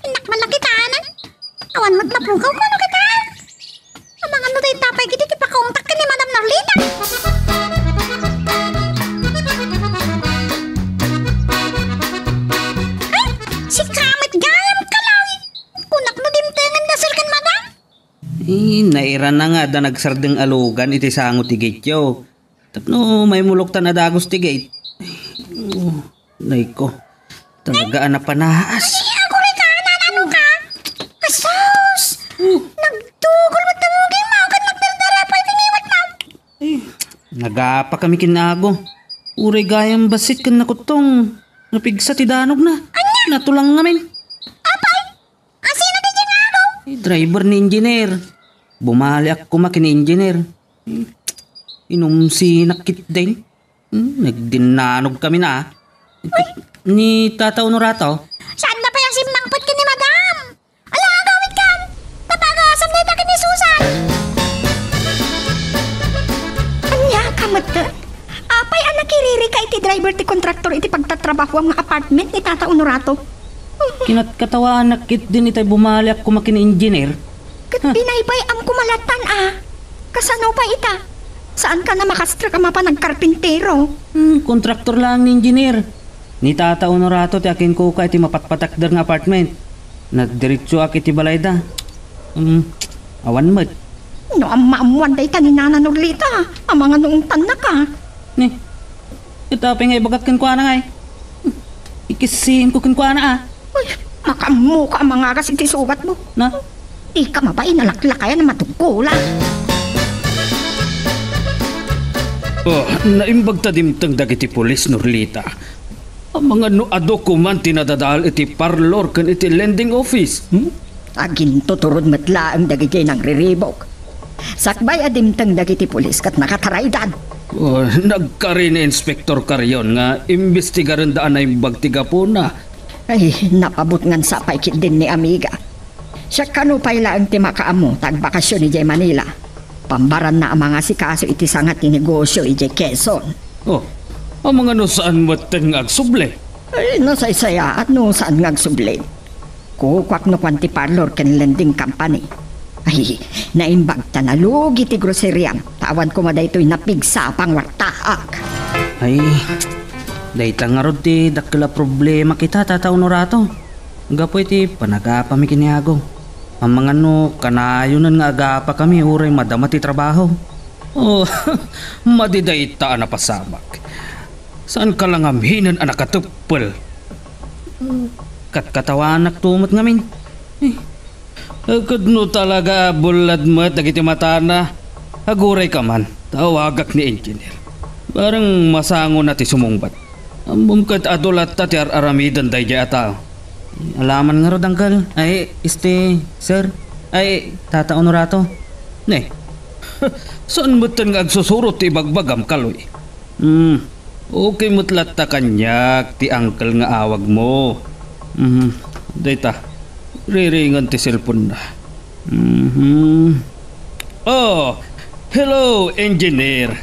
Inak malakitaanan. Awan mo't napugaw ko ano kitaan. Ang mga ano tayo tapay giti ti pakauntak ka ni Madam Norlita. Ay, si Kamit Gayam Kalawi. Kunak no dimtengan na sir kan Madam. Naira na nga da nagsardeng alugan iti sangot ti gate Tapno may muloktan na dagos ti gate. Naiko, talaga na panaas. Ako rin ka, nanano ka? Asos! Nagtugol mo tamugin mo, kan nagdaldara pa itiniwat mo. Nagapa kami kinago. Uray gayang basit kan nakutong. Napigsa ti danog na. Natulang ngamin. Apay, asino di dyan ako? Driver ni engineer. Bumali ako makin engineer. Inumsinak din. Nagdinanog kami na. Ni Tata Honorato. Saan na pa yung simbangpot ka ni Madam? Ala, gawit ka! Tapagasam na itakin ni Susan! Anya, kamat ka? Apay, anak kiriri ka iti driver ti kontraktor iti pagtatrabaho ang mga apartment ni Tata Honorato. Kinatkatawan nakit din itay bumali ako makin engineer. Kat binaybay am kumalatan Kasano pa ita? Saan ka na makastra ka mapa nagkarpintero? Kontraktor lang ni engineer. Ni Tata Honorato ti akin ko ka iti mapatpatakder ng apartment. Nagdiretso ak iti balayda. Awan mat. No, ang maamuan day ni Nana Norlita. Ang mga noong tanak ka. Ito nga ibagat kan kwa na nga Ikisihin ko kan kwa na Uy, makamuka ang mga kasi iti sugat mo. Na? Di ka mabay nalaklakayan na matungkulan. Naimbag ta dimtang dagiti pulis, Norlita. Ang mga dokuman tinadadal iti parlor kan iti lending office. Agin tuturod matla ang dagiti ng riribok. Sakbay adimtang dagiti pulis kat nakataraydan. Nagkari ni Inspektor Carrion nga imbestigaran daan na imbag tiga po na. Ay, napabot ngan sa paikit din ni Amiga. Siya kanupay lang ti makaamo tagbakasyon ni Jay Manila. Pambaran na ang mga sikaso iti sangat ni negosyo iti Quezon. Ang mga no saan maten nga agsuble? Ay, no saya at no saan nga agsuble. Kukwak no kwanti parlor ken lending company. Ay, naimbag ta na lugi ti groceryam. Tawan ko maday ito'y napigsa pang wartaak. Ay, dayta nga rod ti dakila problema kita, Tata Honorato. Gapo iti panagapami kiniago. Ang mga kanayonan nga agapa kami uray madama ti trabaho. Oh, madidayta na pasamak. Saan ka lang amhinan anak katupal? Katkatawanak tumot ngamin. Kadno talaga bulad mat dagiti matana. Aguray ka man, tawagak ni engineer. Parang masango na ti sumungbat. Bumkat adulat ta ti aramidan day di ata. Alaman nga rodang kal. Ay, sir. Ay, tata Honorato. Ne, saan mo nga agsusurot ti bagbagam kaloy? Okay mutlat ta kanyak ti uncle nga awag mo. Data, riringan ti cellphone na. Oh, hello engineer.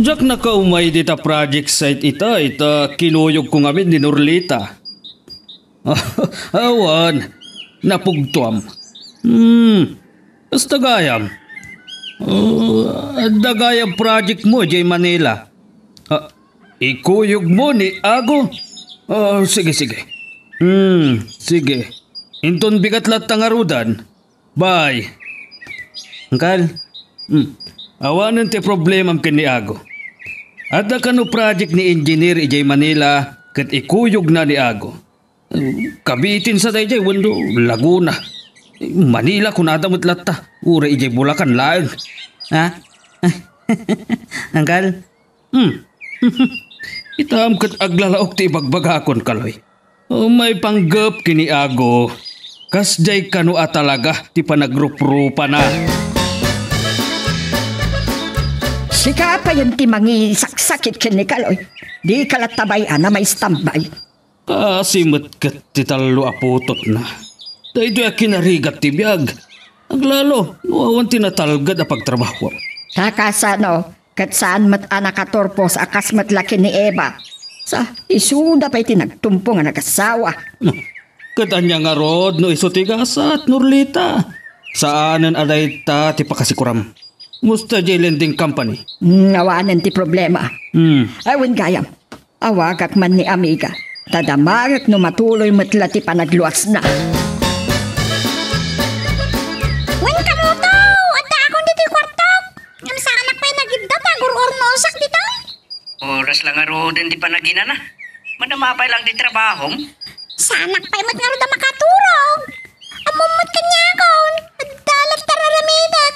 Jak na kaumay dita project site ita kinuyog ko ngamin ni Norlita. Awan, napugtuam. Basta gayam. Dagayam project mo, J. Manila. Ikuyog mo ni Ago? Sige. Sige. Inton bigat lat tangarudan. Bye. Angkal, awanan ti problemam ken ni Ago. Adda kano project ni engineer J. Manila ket ikuyog na ni Ago. Kabitin sa dayjay wendo Laguna. Manila kun adamot latta. Ura ijay Bulacan lain. Ha? Angkal? Itam kat aglalaok ti bagbagakon kaloy. May panggap kini Ago. Kasjay kanu atalaga ti panagrup-rupa na. Sika pa yun ti mangi saksakit kini kaloy. Di kalatabayan na may standby. Kasimot kat ti talo aputot na. Dahil do'y kinarigat ti biyag. Aglalo, nuwawan tinatalgad a pagtrabaho. Kakasano, kat saan mat anakatorpos akas mat laki ni Eva. Sa isuda pa'y tinagtumpo nga nagasawa. Katanya nga rod no isotigasa at Norlita. Saanan aday ta ti pakasikuram. Musta jay lending company? Ngawanan ti problema. Awan gayam, awagak man ni amiga. Tadamagak no matuloy matla ti panagluwas na. Wen ka mo to! Ata akong dito yung kwartok! Ang sa anak pa'y nagidda ta, guror-nosak dito. Oras lang aro din di panagina na. Madamapay lang di trabahom. Sa anak pa'y mat nga rin makaturog. Amumot ka niya akon. Agdalat tararamidat.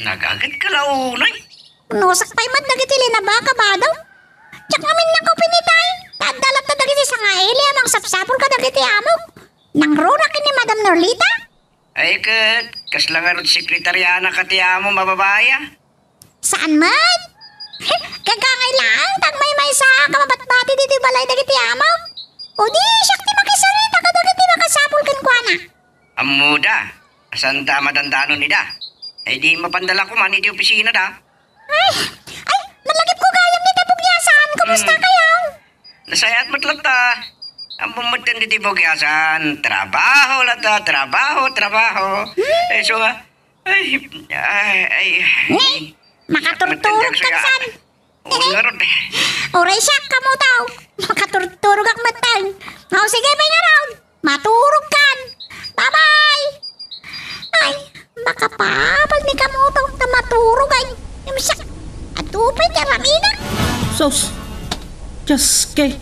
Nagagat ka launay. Nosak pa'y mat nagitili na baka ba daw? Tsak namin na ko pinitay. Tadalat na dagiti sa nga ili amang sapsapor ka dagiti amok. Nang rorakin ni Madam Norlita? Ay kat, kaslang arot sekretarya ka ti amo mababaya. Saan man? Kagangay lang, tag may sa kamabat-bati dito balay dagiti amok. O di, siyak ti makisarita ka dagiti makasapol kan kwa na. Amuda, asan ta madandano ni da? Ay di mapandala ko man iti opisina da. Ay, malagip ko gayam ni Tabugyasan. Kumusta kayo? Nasayat matlat ta. Ang bumutin diti Bugyasan. Trabaho lata, trabaho. So nga, Ni, makaturturog ka san. Oray siya ka mo tao. Makaturturog ak matan. O sige, may nga raw. Maturog kan. Bye-bye. Ay, makapapal ni ka mo tao na maturog ay. Siya, atupay ka ramina. Sos, just kay.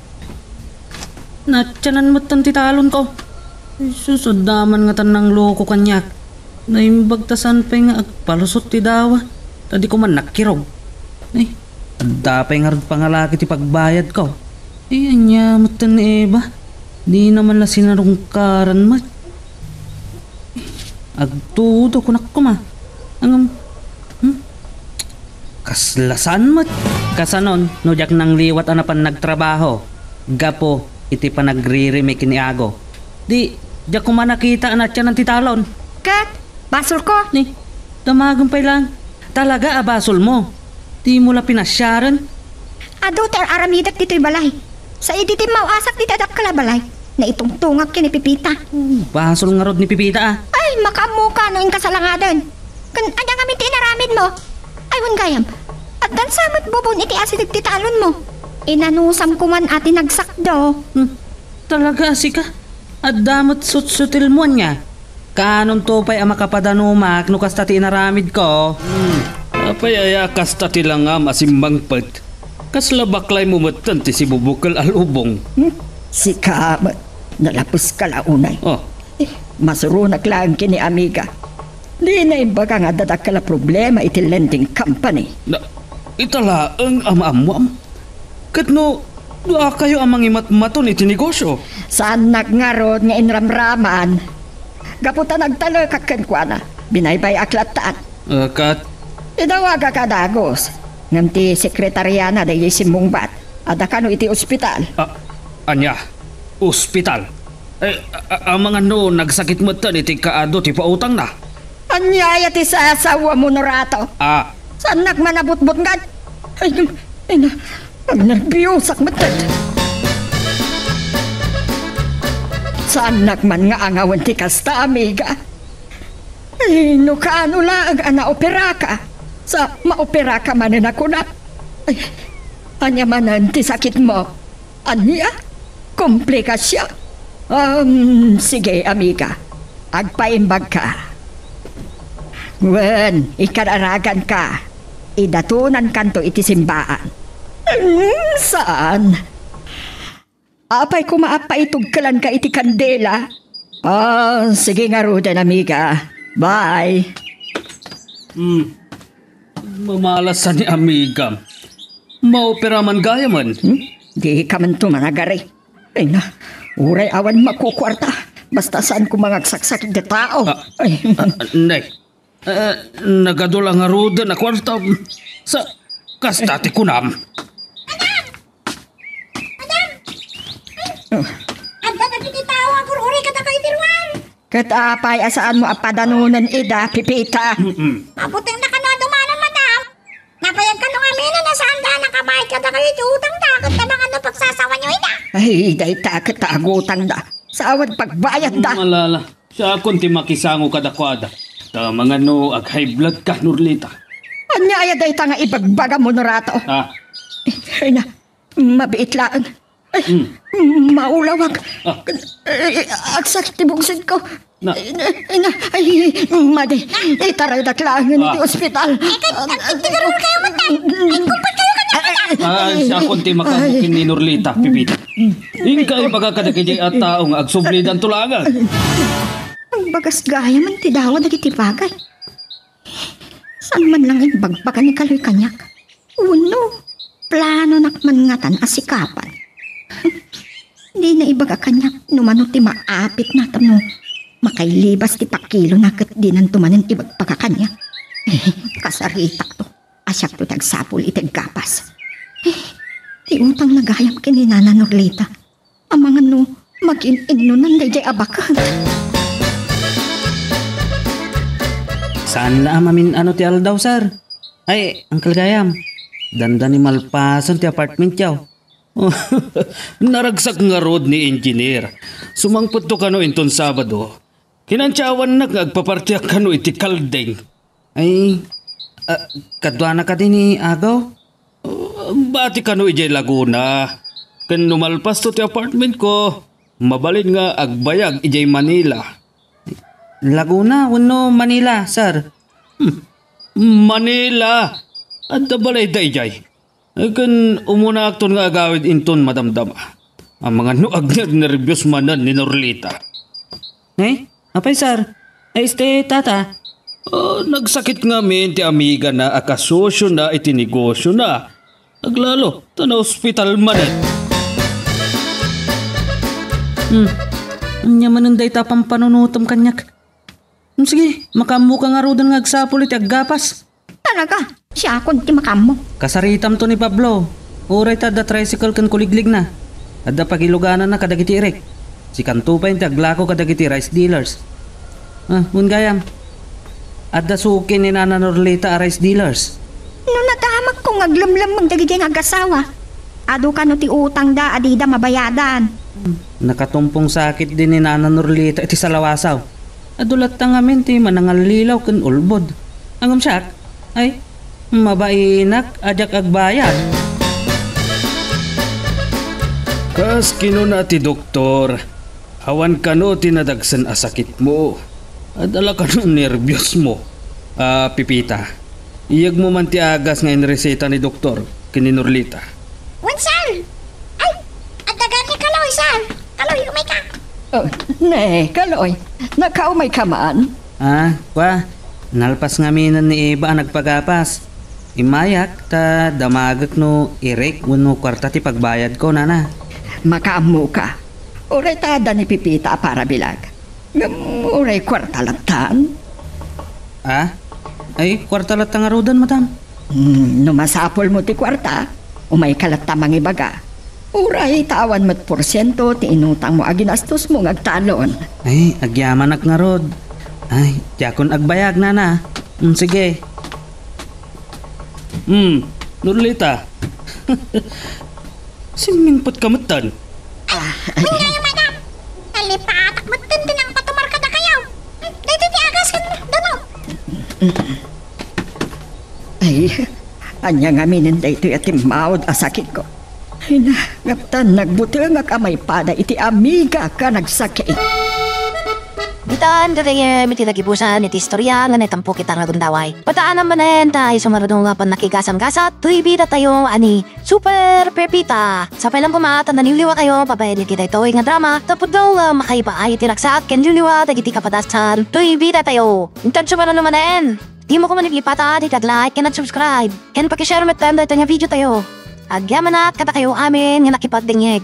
Natyanan mo't tan titalon ko. Susudaman nga tan ng loko kanyak. Naimbagtasan pa nga agpalusot ti dawa. Tadi ko man nakirog. Ay, adapay nga rin pangalaki ti pagbayad ko. Ay, anya mo't tan ni Eva. Di naman la sinarungkaran mat. Agtudo ko nakuma. Kaslasan mat. Kasanon, nujak nang liwat anapan nagtrabaho. Gapo, iti pa nagre-remake ni Ago. Di, diyak ko man nakita anak siya ng titalon. Kat, basol ko. Ni, damagan pa lang. Talaga abasol mo. Di mo la pinasyaran. Adoter aramidak dito'y balay. Sa iditim mauasak di tadak kalabalay. Na itong tungak kinipipita. Basol nga rod ni Pipita ah. Ay, makamuka no yung kasalangadan. Kan anyang amin tinaramid mo. Ay, wan gayam. At dan samot bubon iti asidig titalon mo. Inanusam ko man ati nagsakdo. Talaga, sika. At damot sut-sutil mo niya. Kanon tupay ang makapadanumak no kasta ti inaramid ko. Apay aya kasta ti langam asimbang pet. Kasla baklay mo matan ti si bubukal alubong. Si Kamat, nalapos ka launay. Oh, Masurunak lang kini amiga. Di na imbaga nga dadakala problema iti lending company. na itala ang amamuam. Kat no kayo amang imatmaton iti negosyo. Saan nagngarod nga inramraman? Gaputan nagtalo kakenkwana. Binaybay aklatan. Kat, Idawaga ka dagos. Nganti sekretariana da yisimong bat. Ada kano iti ospital. anya, ospital. Ang mga no, nagsakit mo tan iti kaado ti pautang na. Anyaya ti sa asawa mo norato. Saan nagmanabot-bot nga? Ay na, pag-nervyosak matad. Saan nagman nga angawan ti kasta, amiga? Ay, no kaano lang ang opera ka. Sa maopera ka manin ako na. Ay, anya manan ti sakit mo. Anya? Komplikasya. Sige, amiga. Agpaimbag ka. Wen, ikararagan ka. Idatunan kanto iti simbaan. Saan? Apay kumaapay tugkalan ka iti kandela. Sige nga Ruden, amiga. Bye. Mamalasan ni amiga. Maopera man gaya man. Di ka man tumanagari. Ay na, uray awan makukwarta. Basta saan kumangagsaksakit na tao. Nay, nagadol ang aruda na kwarta sa kastati kunam. Anda na pinitawa ang kururi ka na kayo tiruan. Katapay asaan mo apadanunan ida, pipita. Mabuting na ka na dumanan, madam. Napayag ka nung amin na saan ka nakabayad ka na kayo iti utang da. Kanta na nga pagsasawa nyo, ida. Ay, day takot agutang da. Sa awad pagbayad da. Malala, siya akong ti makisango kadakwada. Ta mga no, ag high blood ka, Nurlita. Anyaya day ta nga ibagbaga mo norato. Ay na, mabiit lang. Ay, maulawag. Agsakit tibungsin ko. Ay, madi, itaray daklangan iti ospital. Tigarul kayo, madam. Ay, kumpal kayo ka na. Siya akong ti makamukin ni Nurlita, pipita. Ingka ipagkakadakijay at taong agsublidan tulangan. Ang bagas gaya man ti dawa dagiti bagay. Saan man lang imbagbaga ni Kaloy kanyak? Uno, plano nakman ngatan asikapan. Hindi na ibaga kanyak numano ti maapit na tano. Makailibas ti pakilo na kat di nan tumanin ibagbaga kanyak. Kasarita to. Asyak to tagsapul itag gapas. Ti utang nagayam kini Nana Norlita. Ang mga no, mag-in-in no nanday jay abakan. Saan na mamin ano ti aldaw, sir? Ay, Uncle Gayam. Danda ni malpasan ti apartment yaw. Naragsak nga road ni engineer. Sumangpot to kano inton Sabado. Kinansyawan na agpapartiyak kano iti kaldeng. Ay, kadwa na ka din ni Agaw? Bati kano ijay Laguna. Kan numalpas to ti apartment ko. Mabalin nga agbayag ijay Manila. Laguna, wano Manila, sir? Manila! At balay da ijay. Kan umuna akton nga agawid inton madamdama. Ang mga nuag nervyos manan ni Norlita. Eh? Apay, sir? Ay, tata? Nagsakit nga min ti amiga na akasosyo na iti negosyo na. Aglalo, na hospital manan. Anya manunday tapang panunutom kanyak. Sige, makamu ka nga rodan nga agsapul iti aggapas. Talaga, siya akong ti makamo. Kasaritam to ni Pablo. Uray ta da tricycle kan kuliglig na. Adda pagiluganan na kadagiti irek. Si Kantupay ti aglako kadagiti rice dealers. Gayam. Adda suki ni Nana Norlita a rice dealers. No natamak kong aglamlam magdagiti nga agasawa. Ado ka no ti utang da adida mabayadan. Nakatumpong sakit din ni Nana Norlita iti salawasaw. Adulat ta nga ti manangalilaw ken ulbod. Angam siyak, ay, mabainak ajak agbayad. Kas kinuna ti doktor, hawan kano tinadagsan asakit mo. Adala ka nung nervyos mo. Pipita. Iyag mo man ti agas nga reseta ni doktor kini Norlita. Wan, sir! Ay! At dagan ni Kaloy, sir! Kaloy, umay ka! Oh, ne, Kaloy, nakaumay ka man? Kwa, nalpas nga minan ni Eva ang nagpagapas. Imayak ta damagak no irek no kwarta ti pagbayad ko, nana. Makaamu ka. Uray tada ni Pipita para bilag. Uray kwarta latan. Ay, kwarta lat nga rodan, madam. Numasapol mo ti kwarta, umay kalata mang ibaga. Uray tawan mat porsyento ti inutang mo aginastos mo ngagtalon. Ay, agyaman ak nga rod. Ay, yakon agbayag, nana. Sige. Norlita. Simingpot kamutan. Ngayon, madam! Nalipatak mo din ang patumarka na kayo! Dito ti agas ka na, dalaw! Ay, anya nga minin da ito yatim maod asakit ko. Ay na, ngaptan nagbuti nga kamay pada iti amiga ka nagsakit. Bitaan dere miti nagibusan iti istorya nga netampo kita nga gundaway. Pataan naman tayo sumaradong nga pan nakigasam-gasat. Tuy bida tayo ani Super Pepita. Sa pailang kumata naniliwa kayo pabayad kita ito nga drama. Tapos daw makaiba ay tiraksak ken liliwa dagiti kapadasan. Tuy bida tayo. Intan sumaran naman di mo ko manipipata di tag-like ken at subscribe. Ken pakishare met tanda ito nga video tayo. Agyaman na kata kayo amin nga nakipagdingeg.